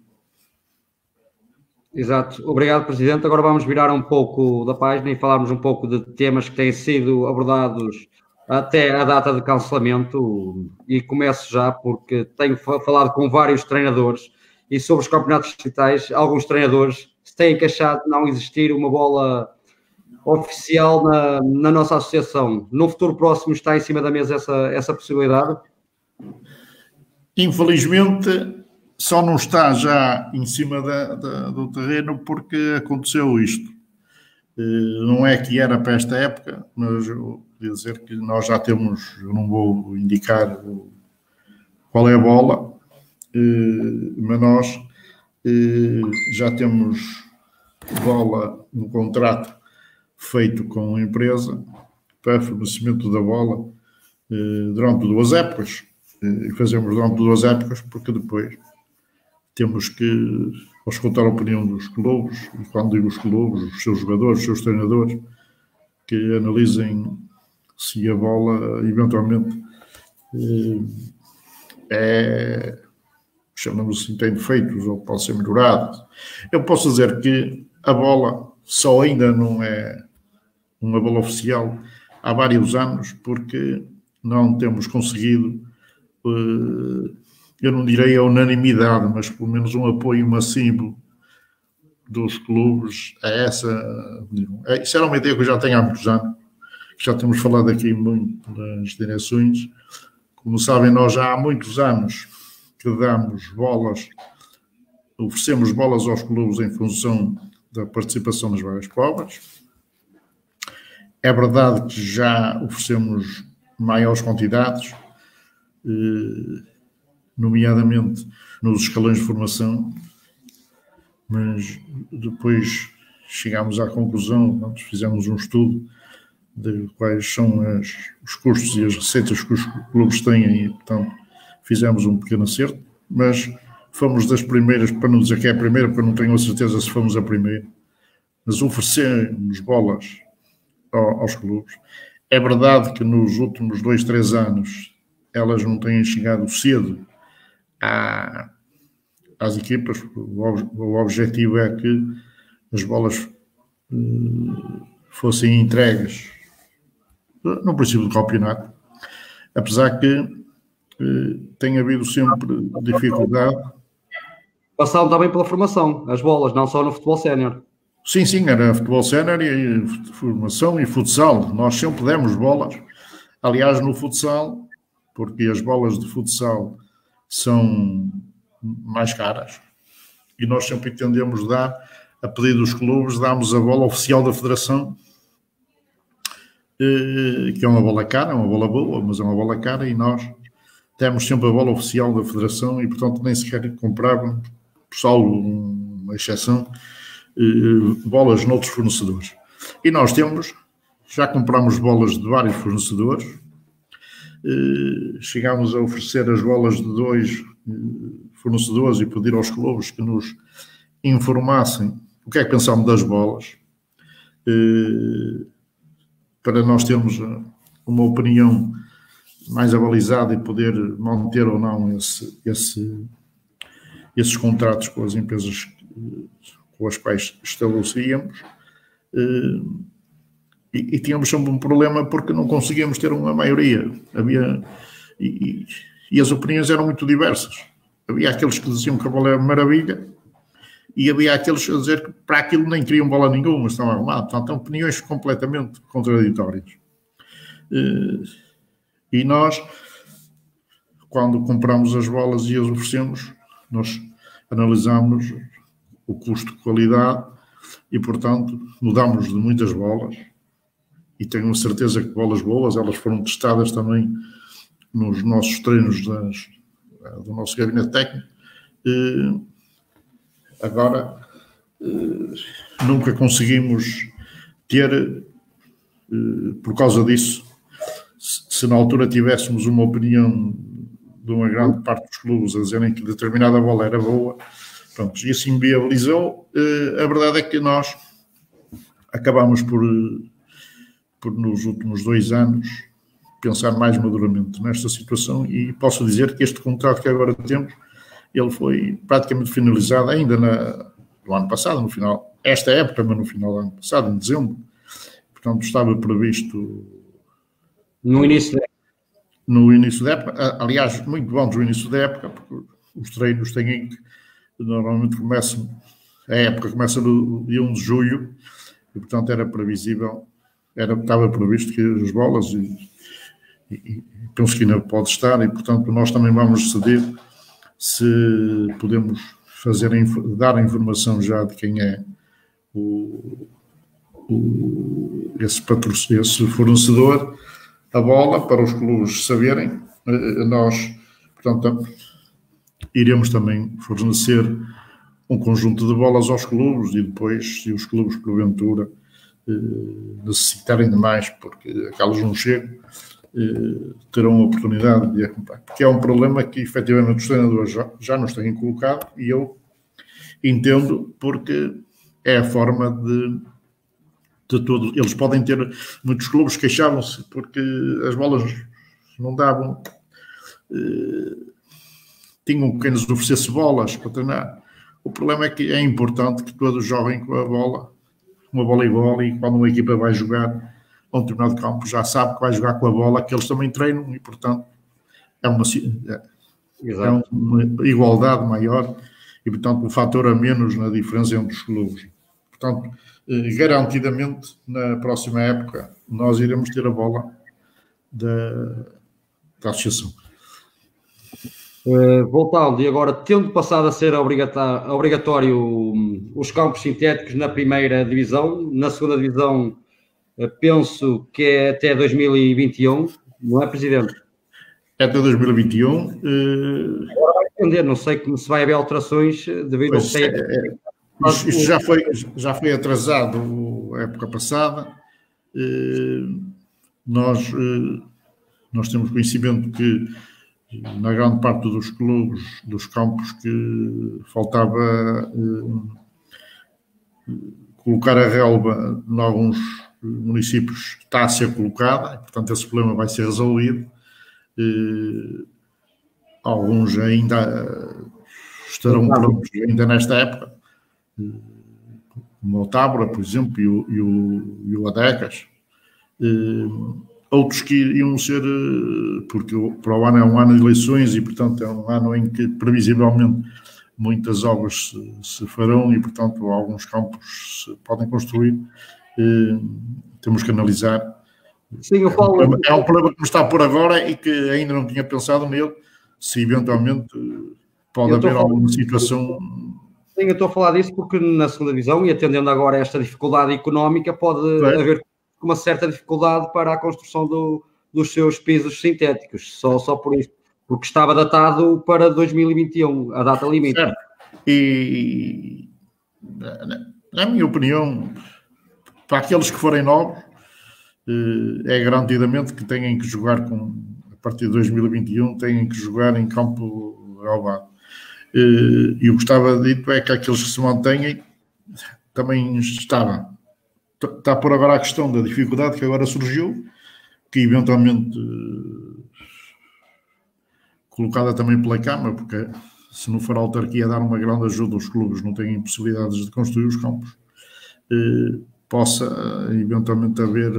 Exato. Obrigado, Presidente. Agora vamos virar um pouco da página e falarmos um pouco de temas que têm sido abordados até a data de cancelamento, e começo já porque tenho falado com vários treinadores e sobre os campeonatos distritais, alguns treinadores se têm queixado de não existir uma bola oficial na nossa associação. No futuro próximo está em cima da mesa essa possibilidade? Infelizmente, só não está já em cima do terreno porque aconteceu isto. Não é que era para esta época, mas eu queria dizer que nós já temos, eu não vou indicar qual é a bola, mas nós já temos bola no contrato feito com a empresa para fornecimento da bola durante 2 épocas. E fazemos durante 2 épocas porque depois temos que escutar a opinião dos clubes, e quando digo os clubes, os seus jogadores, os seus treinadores, que analisem se a bola eventualmente chamamos assim, tem defeitos ou pode ser melhorada. Eu posso dizer que a bola só ainda não é uma bola oficial há vários anos, porque não temos conseguido, eu não direi a unanimidade, mas pelo menos um apoio massivo dos clubes a essa. Isso era uma ideia que eu já tenho há muitos anos, que já temos falado aqui muito nas direções. Como sabem, nós já há muitos anos que damos bolas, oferecemos bolas aos clubes em função da participação nas várias provas. É verdade que já oferecemos maiores quantidades, nomeadamente nos escalões de formação, mas depois chegámos à conclusão, fizemos um estudo de quais são os custos e as receitas que os clubes têm e, portanto, fizemos um pequeno acerto, mas fomos das primeiras, para não dizer que é a primeira, porque eu não tenho a certeza se fomos a primeira, mas oferecemos bolas aos clubes. É verdade que nos últimos 2, 3 anos elas não têm chegado cedo às equipas. O objetivo é que as bolas fossem entregues no princípio do campeonato, apesar que tem havido sempre dificuldade. Passaram também pela formação, as bolas, não só no futebol sénior. Sim, era futebol sénior e formação e futsal. Nós sempre demos bolas. Aliás, no futsal, porque as bolas de futsal são mais caras, e nós sempre entendemos dar, a pedido dos clubes, damos a bola oficial da Federação, que é uma bola cara, é uma bola boa, mas é uma bola cara, e nós temos sempre a bola oficial da Federação e, portanto, nem sequer comprávamos, salvo uma exceção, bolas noutros fornecedores. E nós já compramos bolas de vários fornecedores, chegámos a oferecer as bolas de 2 fornecedores e pedir aos clubes que nos informassem o que é que pensámos das bolas, para nós termos uma opinião mais avalizada e poder manter ou não esses contratos com as empresas com as quais estabelecíamos. E tínhamos sempre um problema porque não conseguíamos ter uma maioria. E as opiniões eram muito diversas. Havia aqueles que diziam que a bola era maravilha e havia aqueles a dizer que para aquilo nem queriam bola nenhuma, estavam arrumados. Portanto, opiniões completamente contraditórias. E nós, quando compramos as bolas e as oferecemos, nós analisamos o custo-qualidade e, portanto, mudámos de muitas bolas. E tenho a certeza que bolas boas, elas foram testadas também nos nossos treinos do nosso gabinete técnico. Agora, nunca conseguimos ter, por causa disso, se na altura tivéssemos uma opinião de uma grande parte dos clubes a dizerem que determinada bola era boa, pronto, e assim viabilizou. A verdade é que nós acabámos por nos últimos 2 anos pensar mais maduramente nesta situação, e posso dizer que este contrato que agora temos, ele foi praticamente finalizado ainda no ano passado, no final, esta época, mas no final do ano passado, em dezembro. Portanto, estava previsto no início da época. Aliás, muito bom no início da época, porque os treinos têm que, normalmente a época começa no dia 1 de julho, e portanto era previsível, estava previsto que as bolas, e penso que ainda pode estar, e portanto nós também vamos decidir se podemos dar a informação já de quem é esse fornecedor da bola, para os clubes saberem. Nós, portanto, iremos também fornecer um conjunto de bolas aos clubes, e depois, se os clubes porventura necessitarem de mais, porque aquelas não chegam, terão a oportunidade de a comprar. Porque é um problema que efetivamente os treinadores já nos têm colocado, e eu entendo, porque é a forma de todos. Eles podem ter, muitos clubes queixavam-se porque as bolas não davam, tinham que nos oferecesse bolas para treinar. O problema é que é importante que todos joguem com a bola, uma voleibol, e quando uma equipa vai jogar a um determinado campo, já sabe que vai jogar com a bola, que eles também treinam, e portanto é uma igualdade maior, e portanto um fator a menos na diferença entre os clubes. Portanto, garantidamente na próxima época nós iremos ter a bola da associação. Voltando, e agora tendo passado a ser obrigatório os campos sintéticos na primeira divisão, na segunda divisão penso que é até 2021, não é, Presidente? É até 2021. Agora vai depender, não sei como se vai haver alterações devido ao que isto já foi atrasado a época passada. Nós temos conhecimento que na grande parte dos clubes, dos campos, que faltava colocar a relva em alguns municípios, está a ser colocada, portanto esse problema vai ser resolvido. Alguns ainda estarão prontos ainda nesta época, como o Tábora, por exemplo, e o Adecas. Outros que iriam ser, porque para o ano é um ano de eleições, e portanto é um ano em que previsivelmente muitas obras se farão, e portanto alguns campos se podem construir. Temos que analisar. Sim, eu falo... É um problema que me está por agora e que ainda não tinha pensado nele, se eventualmente pode haver alguma situação. Sim, eu estou a falar disso porque na segunda divisão, e atendendo agora a esta dificuldade económica, pode haver uma certa dificuldade para a construção dos seus pisos sintéticos, só por isso, porque estava datado para 2021, a data limite. Certo. E na minha opinião, para aqueles que forem novos, é garantidamente que têm que jogar com partir de 2021 têm que jogar em campo relvado. E o que estava dito é que aqueles que se mantêm também está por agora a questão da dificuldade que agora surgiu, que eventualmente colocada também pela Câmara, porque se não for a autarquia dar uma grande ajuda, os clubes não têm possibilidades de construir os campos, possa eventualmente haver...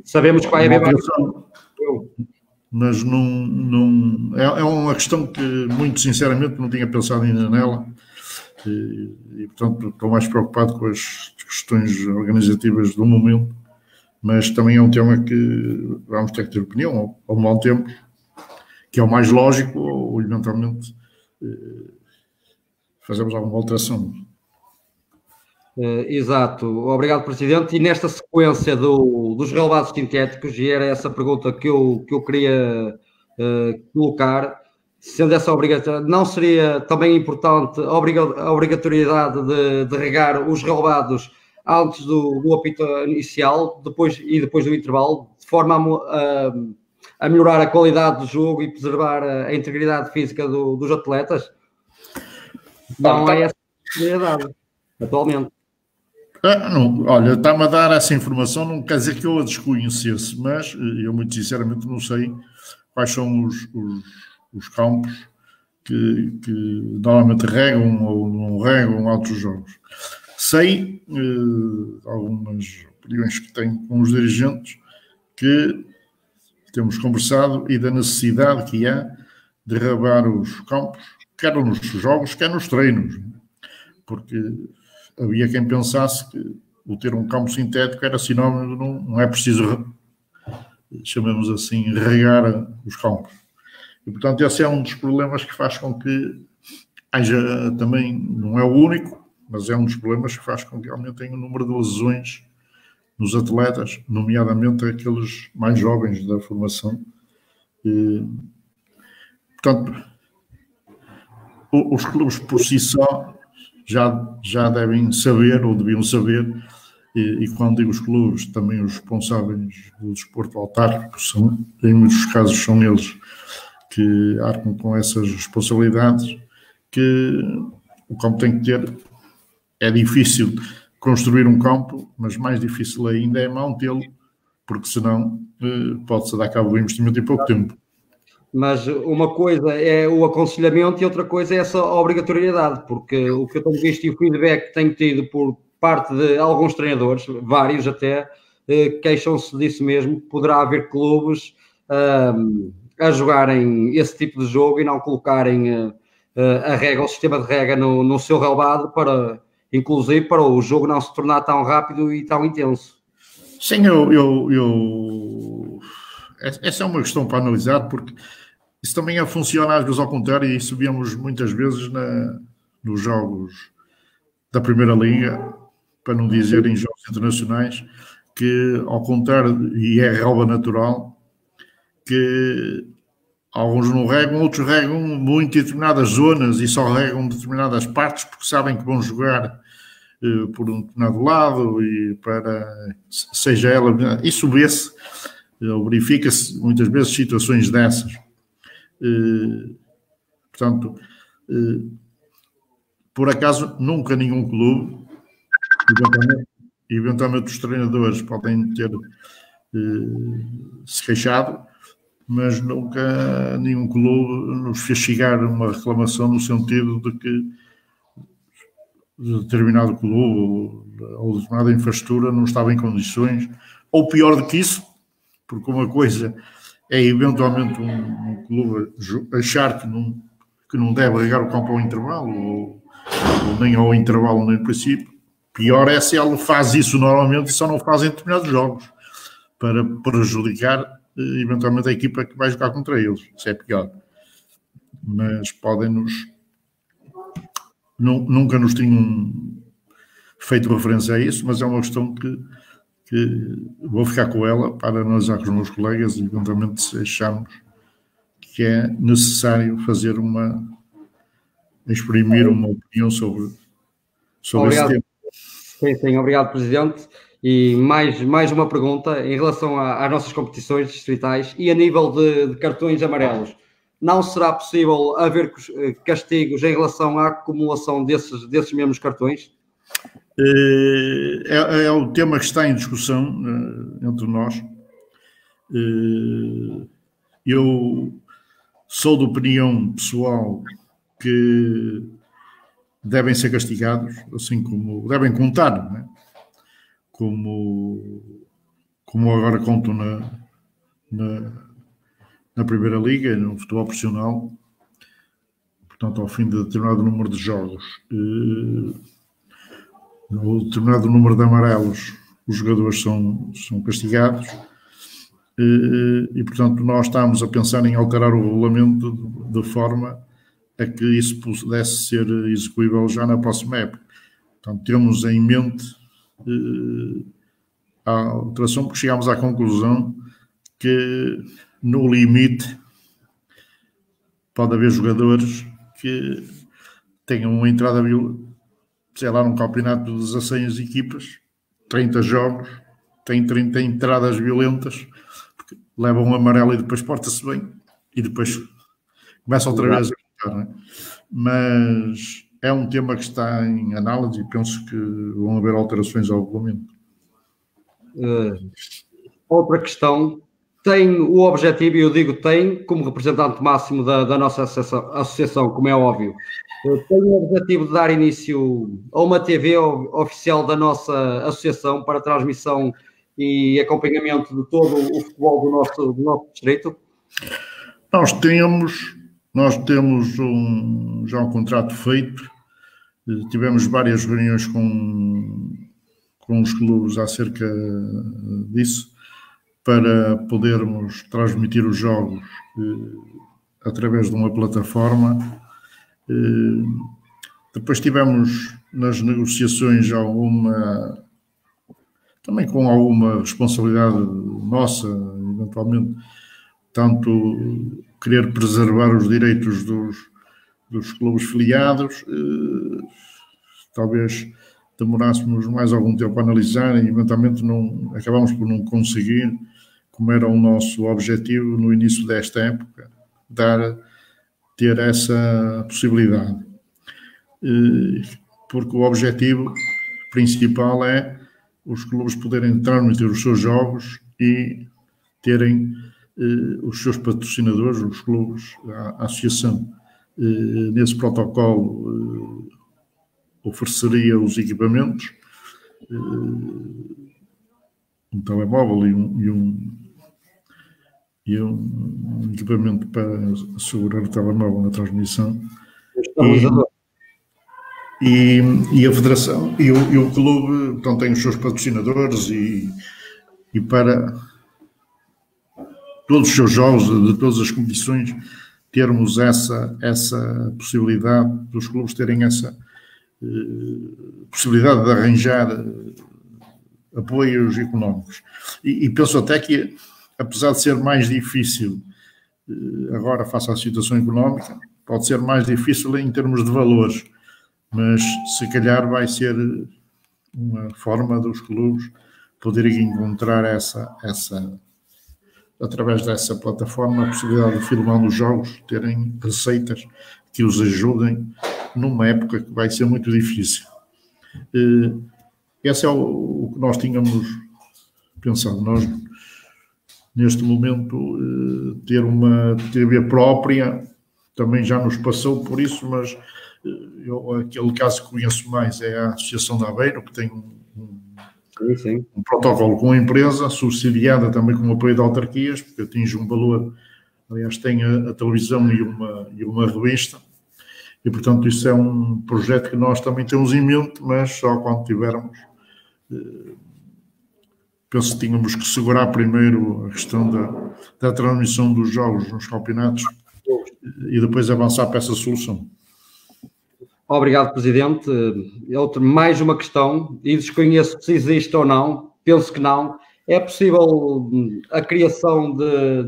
Sabemos que vai haver... Mas não é uma questão que, muito sinceramente, não tinha pensado ainda nela e portanto, estou mais preocupado com as questões organizativas do momento, mas também é um tema que vamos ter que ter opinião ao longo tempo, que é o mais lógico, ou eventualmente fazemos alguma alteração. Exato, obrigado Presidente. E nesta sequência dos relevados sintéticos, e era essa pergunta que eu queria colocar, sendo essa obrigatoriedade, não seria também importante a obrigatoriedade de regar os relevados antes do apito inicial depois do intervalo, de forma a melhorar a qualidade do jogo e preservar a integridade física dos atletas? Não é essa a obrigatoriedade atualmente. Não, olha, está-me a dar essa informação, não quer dizer que eu a desconhecesse, mas eu muito sinceramente não sei quais são os campos que normalmente regam ou não regam outros jogos. Sei algumas opiniões que tenho com os dirigentes que temos conversado e da necessidade que há de regar os campos, quer nos jogos, quer nos treinos, porque havia quem pensasse que o ter um campo sintético era sinónimo de não é preciso, chamemos assim, regar os campos. E, portanto, esse é um dos problemas que faz com que haja também, não é o único, mas é um dos problemas que faz com que aumentem o número de lesões nos atletas, nomeadamente aqueles mais jovens da formação. E, portanto, os clubes por si só já devem saber, ou deviam saber, e quando digo os clubes, também os responsáveis do desporto autárquico, em muitos casos são eles que arcam com essas responsabilidades, que o campo tem que ter. É difícil construir um campo, mas mais difícil ainda é mantê-lo, porque senão pode-se dar cabo do investimento em pouco tempo. Mas uma coisa é o aconselhamento e outra coisa é essa obrigatoriedade, porque o que eu tenho visto e o feedback que tenho tido por parte de alguns treinadores, vários até, queixam-se disso mesmo, que poderá haver clubes a jogarem esse tipo de jogo e não colocarem a regra, o sistema de regra no seu relevado, inclusive para o jogo não se tornar tão rápido e tão intenso. Sim, essa é uma questão para analisar, porque isso também funciona às vezes ao contrário, e isso vemos muitas vezes nos jogos da Primeira Liga, para não dizer em jogos internacionais, que ao contrário, e é relva natural, que alguns não regam, outros regam muito em determinadas zonas e só regam determinadas partes porque sabem que vão jogar por um determinado lado e para, seja ela, isso vê-se, verifica-se muitas vezes situações dessas. Portanto, por acaso, nunca nenhum clube, eventualmente os treinadores podem ter se queixado, mas nunca nenhum clube nos fez chegar uma reclamação no sentido de que determinado clube ou determinada infraestrutura não estava em condições, ou pior do que isso, porque uma coisa é eventualmente um clube achar que não deve regar o campo ao intervalo, ou nem ao intervalo nem no princípio. Pior é se ele faz isso normalmente e só não faz em determinados jogos, para prejudicar eventualmente a equipa que vai jogar contra eles. Isso é pior. Mas nunca nos tinham feito referência a isso, mas é uma questão que vou ficar com ela para analisar com os meus colegas e eventualmente se acharmos que é necessário fazer exprimir uma opinião sobre esse tema. Sim, obrigado, Presidente. E mais uma pergunta em relação às nossas competições distritais e a nível de cartões amarelos. Não será possível haver castigos em relação à acumulação desses mesmos cartões? É o tema que está em discussão entre nós. Eu sou de opinião pessoal que devem ser castigados, assim como devem contar, não é? Como agora contam na Primeira Liga, no futebol profissional, portanto, ao fim de determinado número de jogos, no determinado número de amarelos, os jogadores são castigados, e, portanto, nós estamos a pensar em alterar o regulamento de forma a que isso pudesse ser execuível já na próxima época. Portanto, temos em mente a alteração, porque chegámos à conclusão que, no limite, pode haver jogadores que tenham uma entrada, sei lá, num campeonato de 16 equipas, 30 jogos, tem 30 entradas violentas, porque levam um amarelo e depois porta-se bem, e depois começa outra vez a contar, não é? Mas é um tema que está em análise e penso que vão haver alterações ao regulamento. Outra questão, tem o objetivo, e eu digo tem, como representante máximo da nossa associação, como é óbvio, tem o objetivo de dar início a uma TV oficial da nossa associação para transmissão e acompanhamento de todo o futebol do nosso distrito? Nós temos já um contrato feito, tivemos várias reuniões com os clubes acerca disso, para podermos transmitir os jogos através de uma plataforma. Depois tivemos nas negociações também com alguma responsabilidade nossa, eventualmente, tanto querer preservar os direitos dos clubes filiados, talvez demorássemos mais algum tempo a analisar e eventualmente acabamos por não conseguir, como era o nosso objetivo no início desta época, ter essa possibilidade. Porque o objetivo principal é os clubes poderem transmitir os seus jogos e terem os seus patrocinadores, os clubes, a associação. Nesse protocolo ofereceria os equipamentos, um telemóvel e um equipamento para assegurar o telemóvel na transmissão. E a federação e o clube, então, tem os seus patrocinadores e para todos os seus jogos, de todas as competições, termos essa possibilidade dos clubes terem essa possibilidade de arranjar apoios económicos. E penso até que, apesar de ser mais difícil agora face à situação económica, pode ser mais difícil em termos de valores, mas se calhar vai ser uma forma dos clubes poderem encontrar através dessa plataforma, a possibilidade de filmar os jogos, terem receitas que os ajudem numa época que vai ser muito difícil. Esse é o que nós tínhamos pensado. Nós, neste momento, ter uma TV própria também já nos passou por isso, mas aquele caso que conheço mais é a Associação de Aveiro, que tem um protocolo com a empresa, subsidiada também com o apoio de autarquias, porque atinge um valor, aliás, tem a televisão e uma revista, e, portanto, isso é um projeto que nós também temos em mente, mas só quando tivermos. Penso que tínhamos que segurar primeiro a questão da transmissão dos jogos nos campeonatos e depois avançar para essa solução. Obrigado, Presidente. Mais uma questão, e desconheço se existe ou não, penso que não. É possível a criação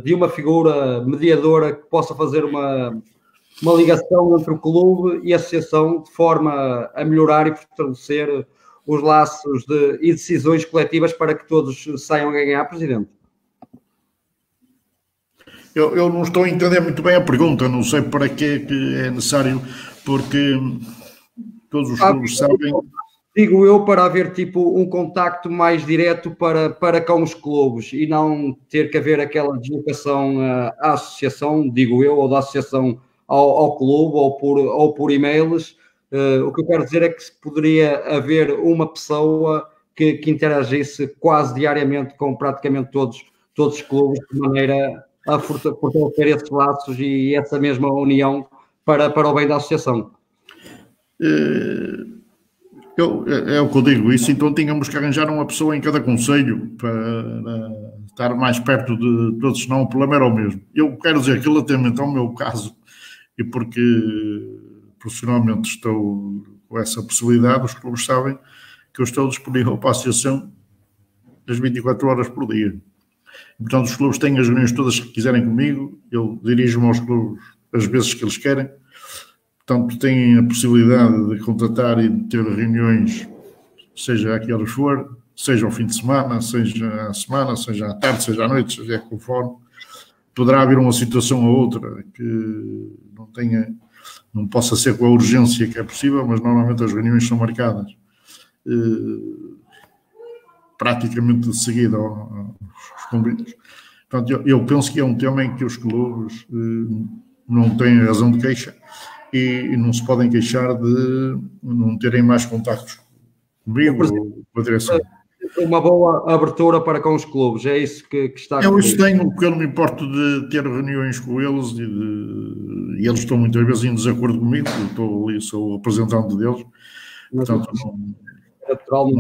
de uma figura mediadora que possa fazer uma ligação entre o clube e a associação de forma a melhorar e fortalecer os laços e decisões coletivas para que todos saiam a ganhar, Presidente? Eu não estou a entender muito bem a pergunta, não sei para que é necessário, porque todos os clubes sabem... Digo eu, para haver tipo um contacto mais direto para com os clubes e não ter que haver aquela deslocação à associação, digo eu, ou da associação ao clube, ou por e-mails. O que eu quero dizer é que poderia haver uma pessoa que interagisse quase diariamente com praticamente todos os clubes, de maneira a fortalecer esses laços e essa mesma união para o bem da associação. É o que eu digo, isso então tínhamos que arranjar uma pessoa em cada concelho para estar mais perto de todos, senão o problema era o mesmo. Eu quero dizer que relativamente ao meu caso, e porque profissionalmente estou com essa possibilidade, os clubes sabem que eu estou disponível para a associação das 24 horas por dia. E, portanto, os clubes têm as reuniões todas que quiserem comigo, eu dirijo-me aos clubes as vezes que eles querem. Portanto, têm a possibilidade de contratar e de ter reuniões, seja a que horas for, seja ao fim de semana, seja à semana, seja à tarde, seja à noite, seja conforme. Poderá haver uma situação ou outra que não possa ser com a urgência que é possível, mas normalmente as reuniões são marcadas praticamente de seguida aos convites. Portanto, eu penso que é um tema em que os clubes não têm razão de queixa e não se podem queixar de não terem mais contactos comigo ou com a direção. Uma boa abertura para com os clubes, é isso que está a Eu isso tenho, porque eu não me importo de ter reuniões com eles e eles estão muitas vezes em desacordo comigo, eu estou ali, sou o representante deles, portanto,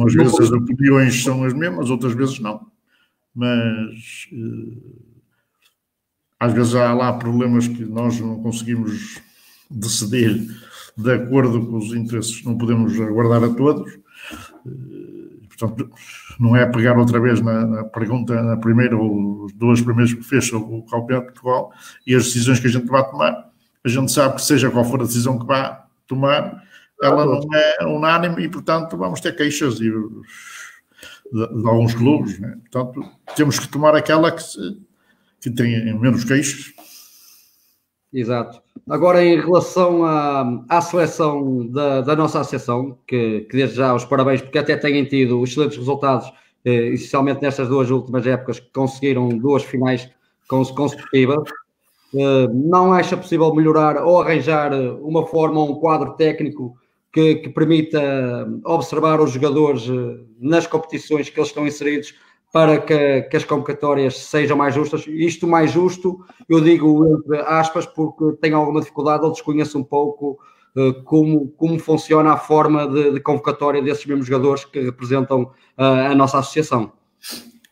às vezes as opiniões são as mesmas, outras vezes não, mas às vezes há lá problemas que nós não conseguimos decidir de acordo com os interesses, não podemos aguardar a todos. Portanto, não é pegar outra vez na pergunta, na primeira ou duas primeiras que fez sobre o Campeonato de Portugal e as decisões que a gente vai tomar. A gente sabe que seja qual for a decisão que vai tomar, ela não é unânime e, portanto, vamos ter queixas de alguns clubes. Né? Portanto, temos que tomar aquela que tem menos queixas. Exato. Agora, em relação à seleção da nossa associação, que desde já os parabéns, porque até têm tido excelentes resultados, essencialmente nestas duas últimas épocas, que conseguiram 2 finais consecutivas. Não acha possível melhorar ou arranjar uma forma, um quadro técnico que permita observar os jogadores nas competições que eles estão inseridos, para que as convocatórias sejam mais justas? Isto mais justo, eu digo entre aspas, porque tenho alguma dificuldade ou desconheço um pouco como funciona a forma de convocatória desses mesmos jogadores que representam a nossa associação.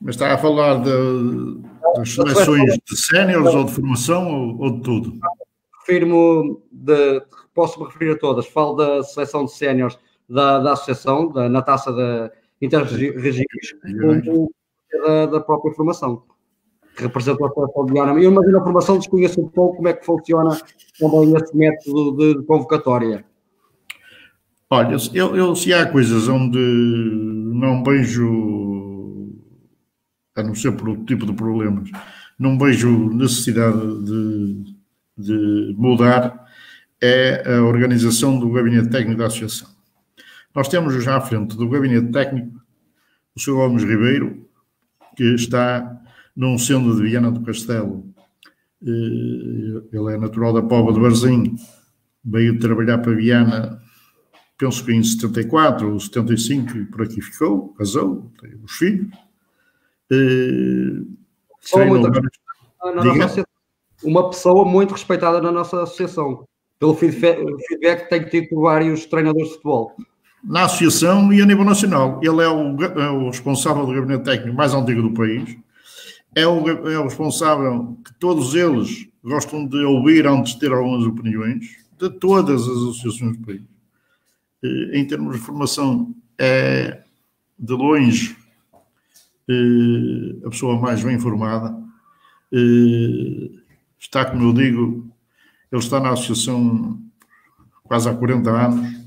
Mas está a falar das seleções de séniores ou de formação ou de tudo? Posso-me referir a todas. Falo da seleção de séniores da associação, na taça da Interregiões, da própria formação, que representa a seleção de Viana. Eu, mas na formação desconheço um pouco como é que funciona também esse método de convocatória. Olha, eu se há coisas onde não vejo, a não ser por outro tipo de problemas, não vejo necessidade de mudar, é a organização do gabinete técnico da associação. Nós temos já à frente do gabinete técnico o Sr. Gomes Ribeiro, que está num centro de Viana do Castelo. Ele é natural da Póvoa de Varzim, veio trabalhar para Viana, penso que em 74 ou 75, e por aqui ficou, casou, tem os filhos. Uma pessoa muito respeitada na nossa associação, pelo feedback que tenho tido por vários treinadores de futebol. Na associação e a nível nacional. Ele é o responsável do gabinete técnico mais antigo do país. É o responsável que todos eles gostam de ouvir antes de ter algumas opiniões, de todas as associações do país. Em termos de formação, é de longe a pessoa mais bem informada. Está, como eu digo, ele está na associação quase há 40 anos.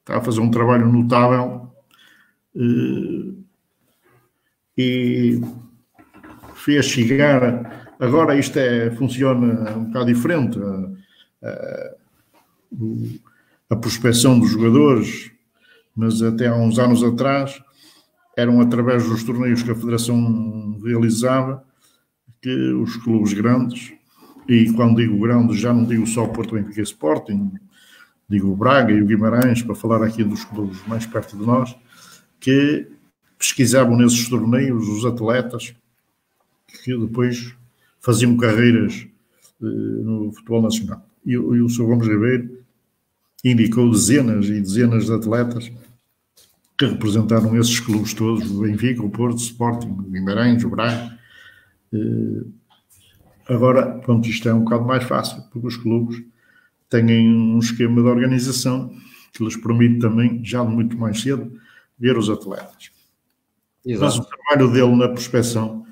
está a fazer um trabalho notável e fez chegar. Agora isto funciona um bocado diferente. A prospecção dos jogadores, mas até há uns anos atrás eram através dos torneios que a Federação realizava que os clubes grandes, e quando digo grandes já não digo só o Porto, Benfica e Sporting, digo o Braga e o Guimarães, para falar aqui dos clubes mais perto de nós, que pesquisavam nesses torneios os atletas que depois faziam carreiras no futebol nacional. E o Sr. Gomes Ribeiro indicou dezenas e dezenas de atletas que representaram esses clubes todos, o Benfica, o Porto, o Sporting, o Guimarães, o Braga. Agora, pronto, isto é um bocado mais fácil, porque os clubes têm um esquema de organização que lhes permite também, já de muito mais cedo, ver os atletas. Exato. Mas o trabalho dele na prospecção,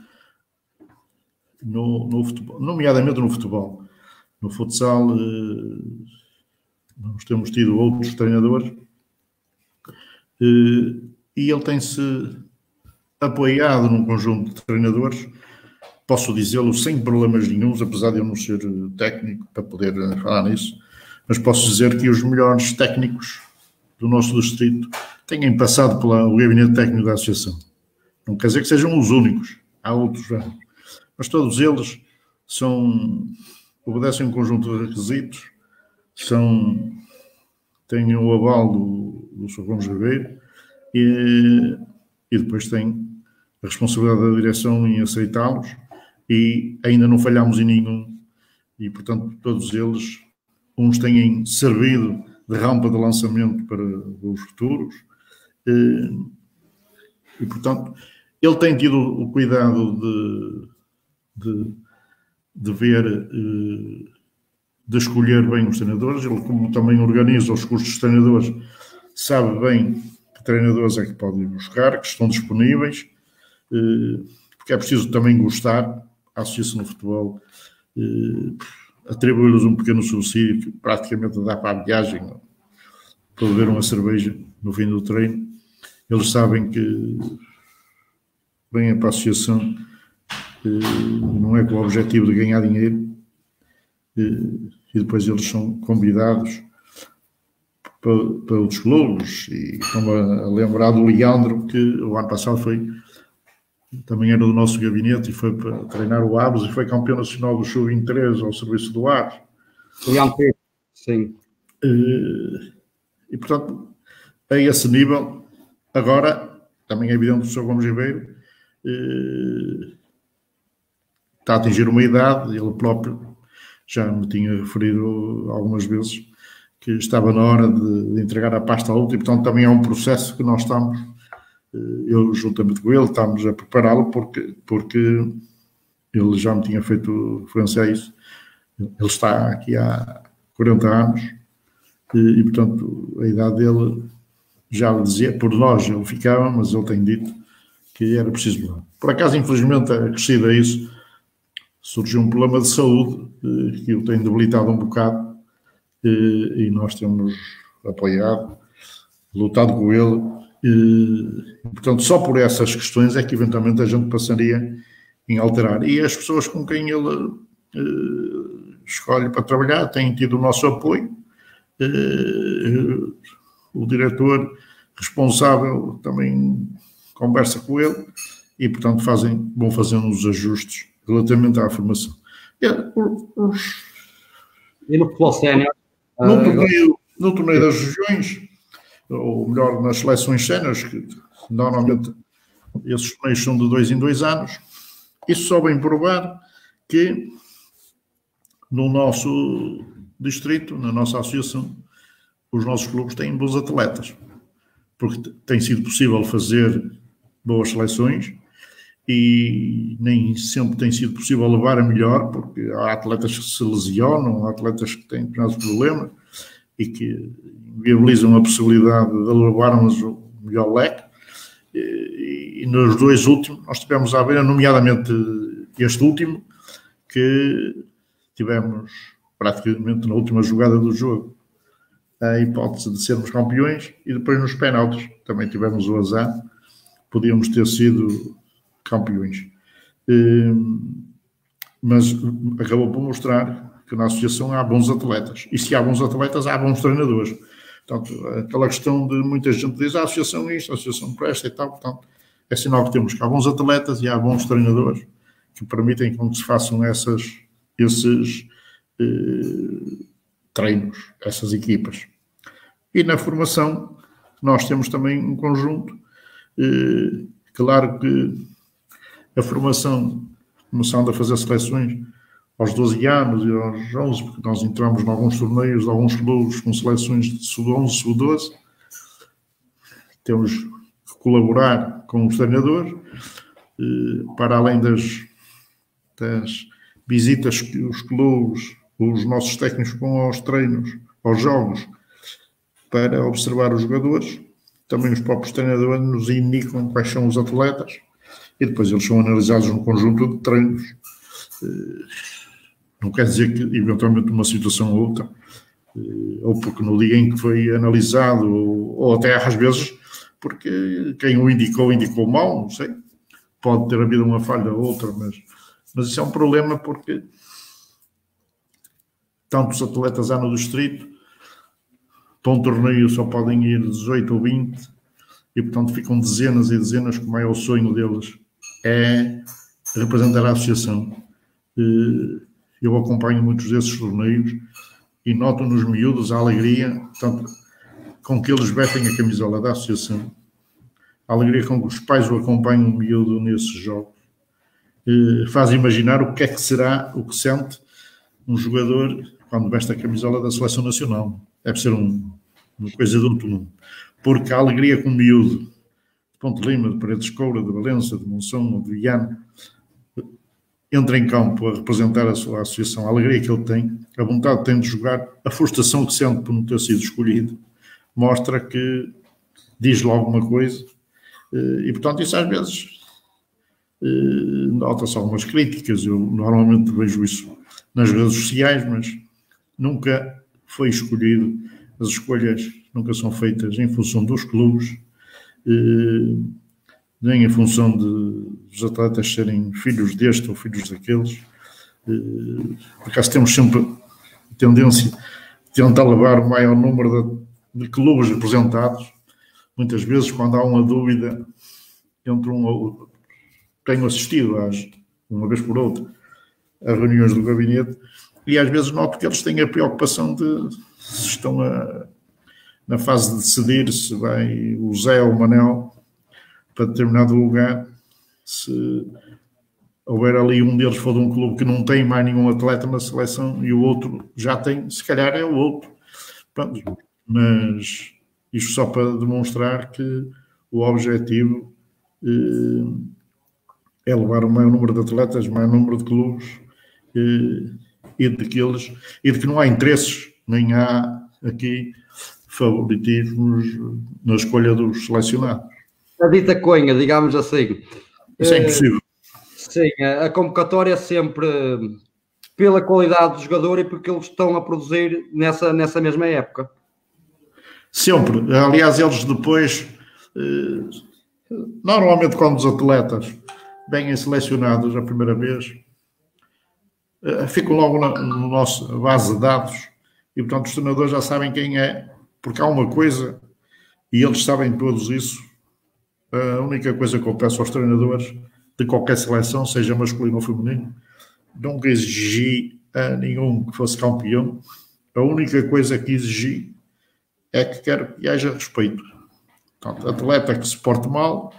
no futebol, nomeadamente no futebol, no futsal, nós temos tido outros treinadores e ele tem-se apoiado num conjunto de treinadores, posso dizê-lo sem problemas nenhuns, apesar de eu não ser técnico para poder falar nisso, mas posso dizer que os melhores técnicos do nosso distrito têm passado pelo gabinete técnico da associação. Não quer dizer que sejam os únicos, há outros, mas todos eles obedecem um conjunto de requisitos, têm o aval do Sr. Gomes Ribeiro e depois têm a responsabilidade da direção em aceitá-los, e ainda não falhamos em nenhum, e portanto todos eles, uns têm servido de rampa de lançamento para os futuros, e portanto ele tem tido o cuidado de ver, de escolher bem os treinadores. Ele, como também organiza os cursos dos treinadores, sabe bem que treinadores é que pode ir buscar, que estão disponíveis, porque é preciso também gostar. A associação no futebol atribui-lhes um pequeno subsídio que praticamente dá para a viagem, para beber uma cerveja no fim do treino. Eles sabem que vêm para a associação não é com o objetivo de ganhar dinheiro, e depois eles são convidados para outros clubes, e estão a lembrar do Leandro, que o ano passado também era do nosso gabinete e foi para treinar o Aves e foi campeão nacional do Sub-23 ao serviço do Aves. Sim. E portanto, a esse nível, agora, também é evidente que o Sr. Gomes Ribeiro está a atingir uma idade, ele próprio já me tinha referido algumas vezes que estava na hora de entregar a pasta a outro, e portanto também é um processo que nós estamos, eu juntamente com ele, estamos a prepará-lo, porque ele já me tinha feito referência a isso. Ele está aqui há 40 anos e portanto a idade dele, já lhe dizia, por nós ele ficava, mas ele tem dito que era preciso mudar. Por acaso, infelizmente, acrescido a isso, surgiu um problema de saúde que o tem debilitado um bocado, e nós temos apoiado, lutado com ele, e, portanto, só por essas questões é que eventualmente a gente passaria em alterar. E as pessoas com quem ele escolhe para trabalhar têm tido o nosso apoio. O diretor responsável também conversa com ele e, portanto, vão fazendo os ajustes relativamente à formação. E no futebol sénior? No torneio das regiões, ou melhor, nas seleções séniores, que normalmente esses torneios são de 2 em 2 anos, isso só vem provar que no nosso distrito, na nossa associação, os nossos clubes têm bons atletas, porque tem sido possível fazer boas seleções e nem sempre tem sido possível levar a melhor, porque há atletas que se lesionam, há atletas que têm determinados problemas e que viabilizam a possibilidade de levarmos o melhor leque. E nos 2 últimos, nós tivemos à beira, nomeadamente este último, que tivemos praticamente na última jogada do jogo a hipótese de sermos campeões, e depois nos penaltis também tivemos o azar, podíamos ter sido campeões. Mas acabou por mostrar que na associação há bons atletas, e se há bons atletas, há bons treinadores. Portanto, aquela questão de muita gente diz a associação isto, a associação presta e tal, portanto, é sinal que temos que há bons atletas e há bons treinadores que permitem que se façam esses treinos, essas equipas. E na formação, nós temos também um conjunto, claro que a formação, começando a fazer seleções aos 12 anos e aos 11, porque nós entramos em alguns torneios, em alguns clubes com seleções de sub-11, sub-12, temos que colaborar com os treinadores, para além das visitas que os clubes, os nossos técnicos vão aos treinos, aos jogos, para observar os jogadores, também os próprios treinadores nos indicam quais são os atletas e depois eles são analisados num conjunto de treinos. Não quer dizer que eventualmente uma situação ou outra, ou porque no dia em que foi analisado, ou até às vezes porque quem o indicou mal, não sei, pode ter havido uma falha ou outra, mas isso é um problema porque tantos atletas há no distrito, para um torneio só podem ir 18 ou 20, e portanto ficam dezenas e dezenas, como é o sonho deles, é representar a associação. Eu acompanho muitos desses torneios e noto nos miúdos a alegria, portanto, com que eles vestem a camisola da associação, a alegria com que os pais o acompanham o miúdo nesses jogos, faz imaginar o que é que será, o que sente um jogador quando veste a camisola da seleção nacional. Deve ser uma coisa de outro mundo. Porque a alegria com o miúdo de Ponte Lima, de Paredes de Coura, de Valença, de Monção ou de Viana, entra em campo a representar a sua associação, a alegria que ele tem, a vontade que tem de jogar, a frustração que sente por não ter sido escolhido, mostra que diz logo uma coisa. E, portanto, isso às vezes nota-se algumas críticas. Eu normalmente vejo isso nas redes sociais, mas nunca foi escolhido. As escolhas nunca são feitas em função dos clubes, nem em função dos atletas serem filhos deste ou filhos daqueles. Por acaso temos sempre a tendência de tentar levar o maior número de clubes representados. Muitas vezes, quando há uma dúvida entre um ou outro, tenho assistido uma vez por outra a reuniões do gabinete e às vezes noto que eles têm a preocupação de se estão na fase de decidir se vai o Zé ou o Manel para determinado lugar, se houver ali um deles for de um clube que não tem mais nenhum atleta na seleção e o outro já tem, se calhar é o outro. Pronto, mas isto só para demonstrar que o objetivo é levar o maior número de atletas, o maior número de clubes e de que não há interesses, nem há aqui favoritismos na escolha dos selecionados. A dita conha, digamos assim. Isso é impossível. Sim, a convocatória é sempre pela qualidade do jogador e porque eles estão a produzir nessa mesma época. Sempre. Aliás, eles depois, normalmente quando os atletas vêm selecionados a primeira vez, ficam logo na nossa base de dados e, portanto, os treinadores já sabem quem é, porque há uma coisa, e eles sabem todos isso, a única coisa que eu peço aos treinadores de qualquer seleção, seja masculino ou feminino, nunca exigi a nenhum que fosse campeão. A única coisa que exigi é que quero que haja respeito. Portanto, atleta que se porte mal,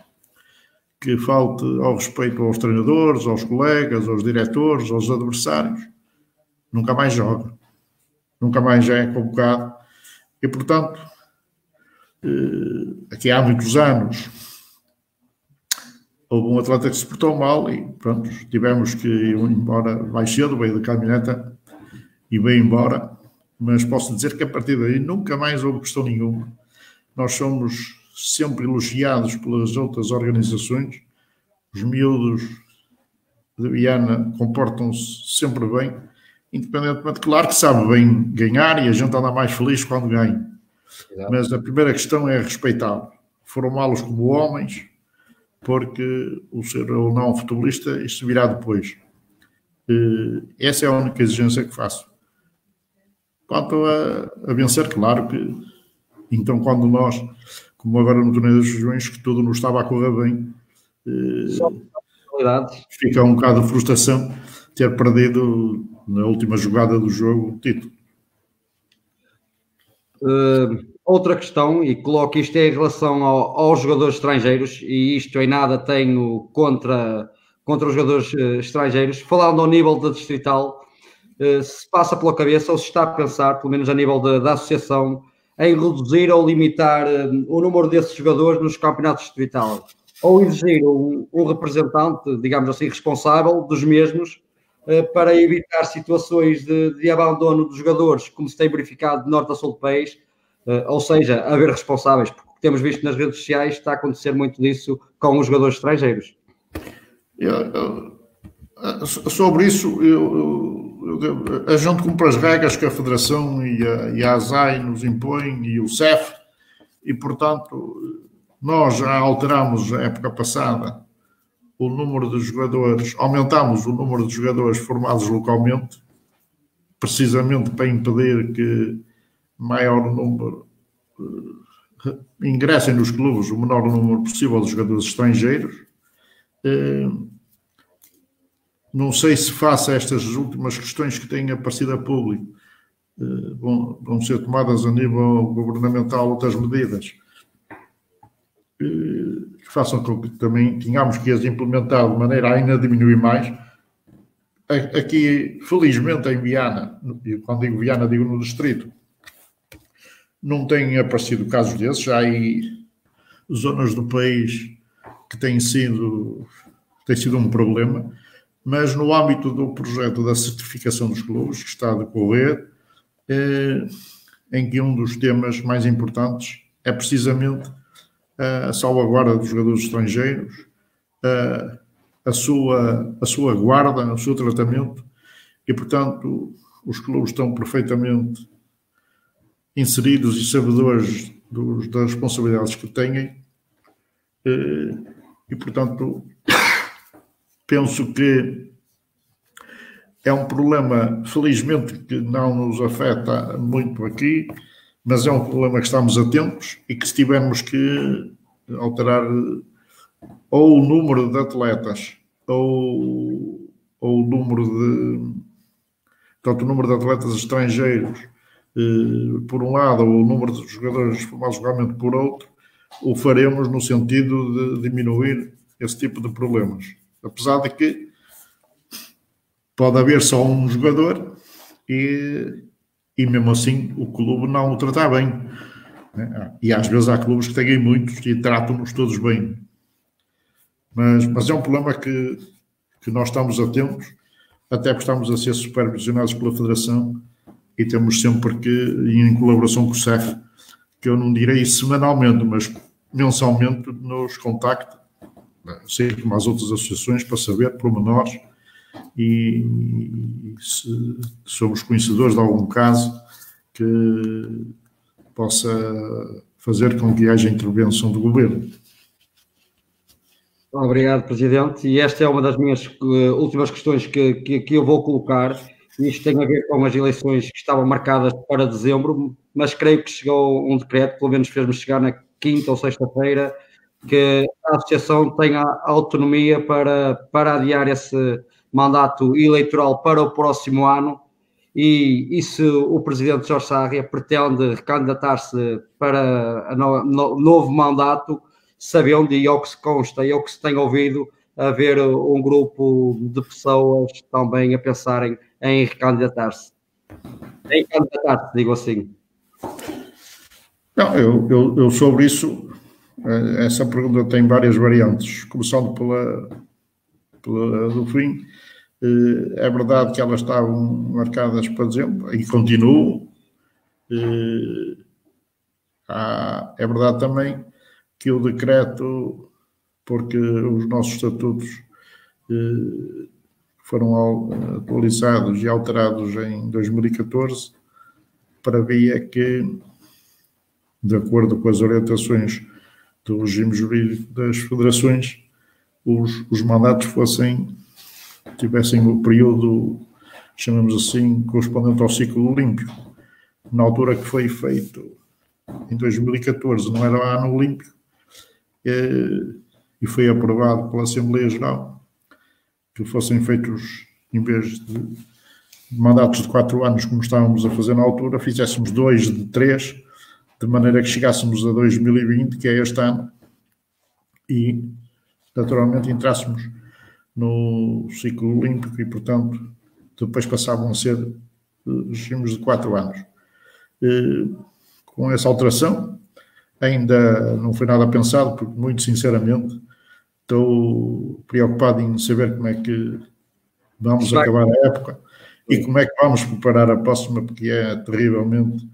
que falte ao respeito aos treinadores, aos colegas, aos diretores, aos adversários, nunca mais joga. Nunca mais já é convocado. E, portanto, aqui há muitos anos, houve um atleta que se portou mal e, pronto, tivemos que ir embora mais cedo, veio da caminhoneta e veio embora. Mas posso dizer que a partir daí nunca mais houve questão nenhuma. Nós somos sempre elogiados pelas outras organizações. Os miúdos de Viana comportam-se sempre bem, independentemente, claro que sabe bem ganhar e a gente anda mais feliz quando ganha. Exato. Mas a primeira questão é respeitá-los, formá-los como homens, porque o ser ou não futebolista, isto virá depois. Essa é a única exigência que faço. Quanto a vencer, claro que, então, quando nós, como agora no torneio dos Joões, que tudo nos estava a correr bem, Só possibilidades. fica um bocado de frustração ter perdido na última jogada do jogo o título. Outra questão, e coloco isto em relação aos jogadores estrangeiros, e isto em nada tenho contra os jogadores estrangeiros, falando ao nível da distrital, se passa pela cabeça ou se está a pensar, pelo menos a nível da associação, em reduzir ou limitar o número desses jogadores nos campeonatos distrital, ou exigir um representante, digamos assim, responsável dos mesmos, para evitar situações de abandono dos jogadores, como se tem verificado de norte a sul do país, ou seja, haver responsáveis, porque temos visto nas redes sociais, está a acontecer muito disso com os jogadores estrangeiros. Sobre isso, a gente cumpre as regras que a Federação e a ASAI nos impõem, e o CEF, e, portanto, nós já alteramos a época passada o número de jogadores, aumentámos o número de jogadores formados localmente, precisamente para impedir que maior número ingressem nos clubes o menor número possível de jogadores estrangeiros. Não sei se face a estas últimas questões que têm aparecido a público vão ser tomadas a nível governamental outras medidas que façam com que também tenhamos que as implementar de maneira a ainda diminuir mais. Aqui, felizmente, em Viana, e quando digo Viana, digo no distrito, não têm aparecido casos desses. Já há aí zonas do país que têm sido um problema, mas no âmbito do projeto da certificação dos clubes, que está a decorrer, em que um dos temas mais importantes é precisamente a salvaguarda dos jogadores estrangeiros, a sua guarda, o seu tratamento, e, portanto, os clubes estão perfeitamente inseridos e sabedores das responsabilidades que têm, e, portanto, penso que é um problema, felizmente, que não nos afeta muito aqui, mas é um problema que estamos atentos e que, se tivermos que alterar ou o número de atletas ou o número de atletas estrangeiros por um lado, ou o número de jogadores formados legalmente por outro, o faremos no sentido de diminuir esse tipo de problemas. Apesar de que pode haver só um jogador e mesmo assim o clube não o tratar bem. E às vezes há clubes que têm muitos e tratam-nos todos bem. Mas é um problema que nós estamos atentos, até porque estamos a ser supervisionados pela Federação e temos sempre que, em colaboração com o CEF, que eu não direi semanalmente, mas mensalmente, nos contacta, sei como as outras associações, para saber pormenores e se somos conhecedores de algum caso que possa fazer com que haja intervenção do governo. Obrigado, Presidente. E esta é uma das minhas últimas questões que eu vou colocar. Isto tem a ver com as eleições que estavam marcadas para dezembro, mas creio que chegou um decreto, pelo menos fez-me chegar na quinta ou sexta-feira, que a Associação tenha autonomia para adiar esse mandato eleitoral para o próximo ano, e se o Presidente Jorge Sarria pretende recandidatar-se para o novo mandato, sabendo, e ao que se consta e ao que se tem ouvido, haver um grupo de pessoas também a pensarem em recandidatar-se. Em candidatar-se, digo assim. Não, eu sobre isso, essa pergunta tem várias variantes, começando pela do fim. É verdade que elas estavam marcadas para dezembro e continuam. É verdade também que o decreto, porque os nossos estatutos foram atualizados e alterados em 2014, previa que de acordo com as orientações do regime jurídico das federações, os mandatos tivessem o período, chamamos assim, correspondente ao ciclo olímpico. Na altura que foi feito, em 2014, não era o ano olímpico, e foi aprovado pela Assembleia Geral que fossem feitos, em vez de mandatos de 4 anos, como estávamos a fazer na altura, fizéssemos 2 de 3, de maneira que chegássemos a 2020, que é este ano, e naturalmente entrássemos no ciclo olímpico e, portanto, depois passavam a ser regimes de 4 anos. Com essa alteração, ainda não foi nada pensado, porque, muito sinceramente, estou preocupado em saber como é que vamos acabar a época e como é que vamos preparar a próxima, porque é terrivelmente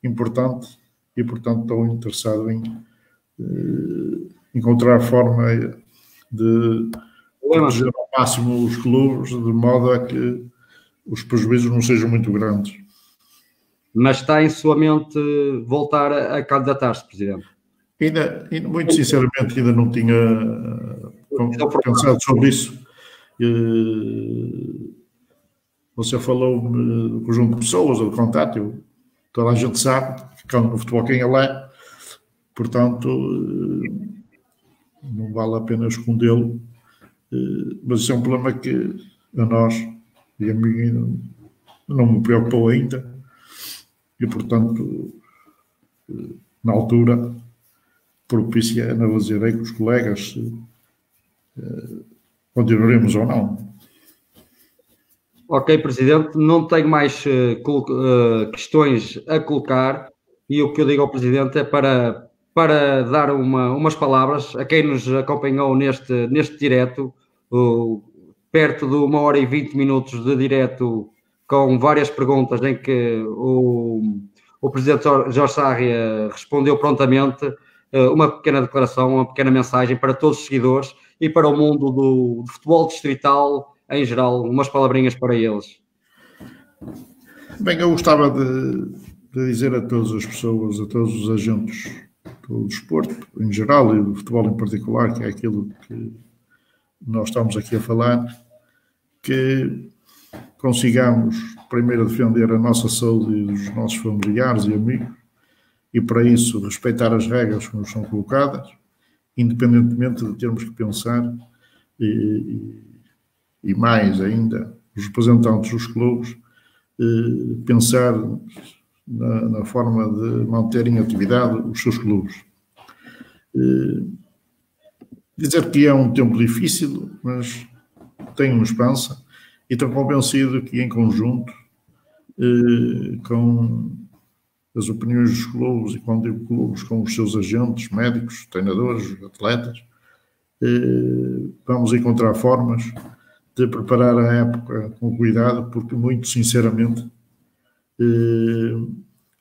importante e, portanto, estou interessado em encontrar forma de proteger ao máximo os clubes, de modo a que os prejuízos não sejam muito grandes. Mas está em sua mente voltar a candidatar-se, Presidente? Ainda, muito sinceramente, ainda não tinha pensado sobre isso. Você falou-me do conjunto de pessoas, ou de contato, toda a gente sabe, ficando no futebol quem ele é, portanto, não vale a pena escondê-lo, mas isso é um problema que a nós e a mim não me preocupou ainda, e, portanto, na altura, propicia, analisarei com os colegas se continuaremos ou não. Ok, Presidente, não tenho mais questões a colocar, e o que eu digo ao Presidente é para dar umas palavras a quem nos acompanhou neste direto, perto de 1h20 de direto, com várias perguntas em que o Presidente Jorge Sarria respondeu prontamente, uma pequena declaração, uma pequena mensagem para todos os seguidores e para o mundo do futebol distrital em geral, umas palavrinhas para eles. Bem, eu gostava de dizer a todas as pessoas, a todos os agentes do desporto em geral e do futebol em particular, que é aquilo que nós estamos aqui a falar, que consigamos primeiro defender a nossa saúde e dos nossos familiares e amigos, e para isso respeitar as regras que nos são colocadas, independentemente de termos que pensar, e mais ainda, os representantes dos clubes, pensar na forma de manter em atividade os seus clubes. Dizer que é um tempo difícil, mas tenho esperança e estou convencido que, em conjunto, com as opiniões dos clubes, e quando digo clubes, com os seus agentes, médicos, treinadores, atletas, vamos encontrar formas de preparar a época com cuidado, porque, muito sinceramente,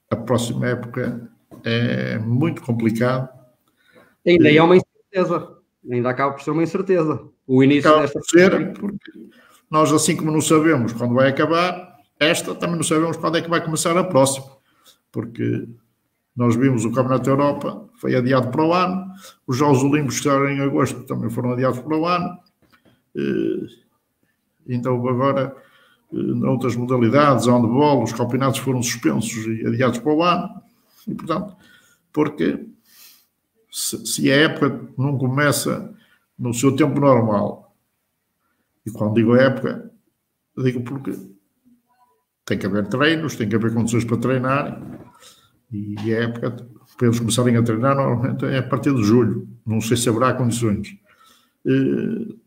a próxima época é muito complicada. Ainda é uma incerteza, ainda acaba por ser uma incerteza. O início desta ser, porque nós, assim como não sabemos quando vai acabar esta, também não sabemos quando é que vai começar a próxima, porque nós vimos o Campeonato da Europa, foi adiado para o ano, os Jogos Olímpicos que eram em agosto também foram adiados para o ano, então agora, noutras modalidades, handball, os campeonatos foram suspensos e adiados para o ano, e portanto, porque se a época não começa no seu tempo normal, e quando digo época, digo porque tem que haver treinos, tem que haver condições para treinar, e a época, para eles começarem a treinar, normalmente é a partir de julho, não sei se haverá condições.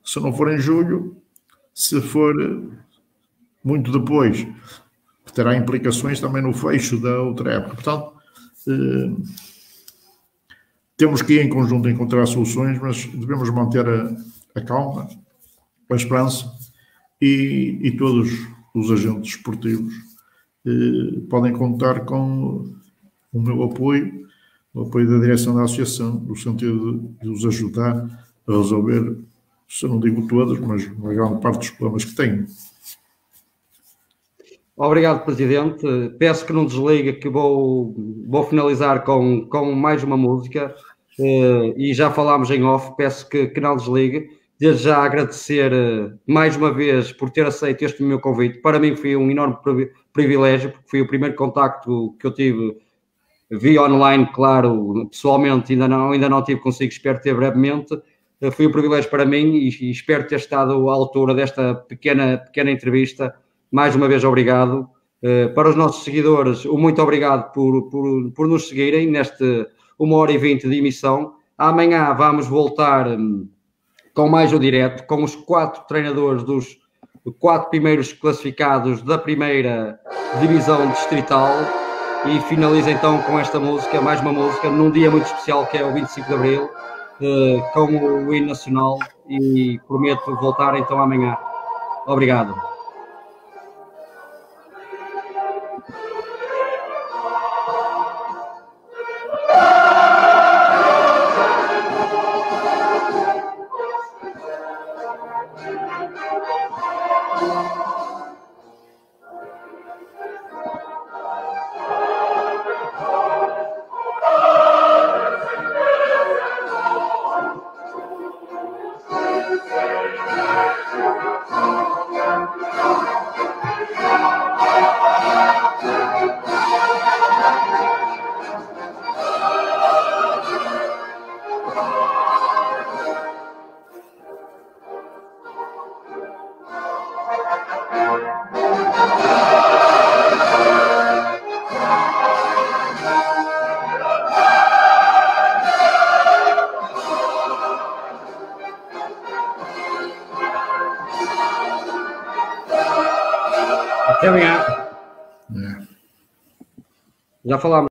Se não for em julho, se for muito depois, terá implicações também no fecho da outra época. Portanto, temos que ir em conjunto encontrar soluções, mas devemos manter a calma, a esperança, e todos os agentes esportivos podem contar com o meu apoio, o apoio da direção da associação, no sentido de os ajudar a resolver, se eu não digo todos, mas uma grande parte dos problemas que tenho. Obrigado, Presidente. Peço que não desligue, que vou finalizar com mais uma música. E já falámos em off, peço que não desligue. Desde já agradecer mais uma vez por ter aceito este meu convite. Para mim foi um enorme privilégio, porque foi o primeiro contacto que eu tive via online, claro, pessoalmente ainda não tive consigo, espero ter brevemente. Foi um privilégio para mim e espero ter estado à altura desta pequena entrevista. Mais uma vez, obrigado. Para os nossos seguidores, muito obrigado por nos seguirem neste 1h20 de emissão. Amanhã vamos voltar com mais o direto, com os 4 treinadores dos 4 primeiros classificados da primeira divisão distrital. E finaliza então com esta música, mais uma música, num dia muito especial que é o 25 de Abril, com o hino nacional, e prometo voltar então amanhã. Obrigado. Até amanhã. Já falámos.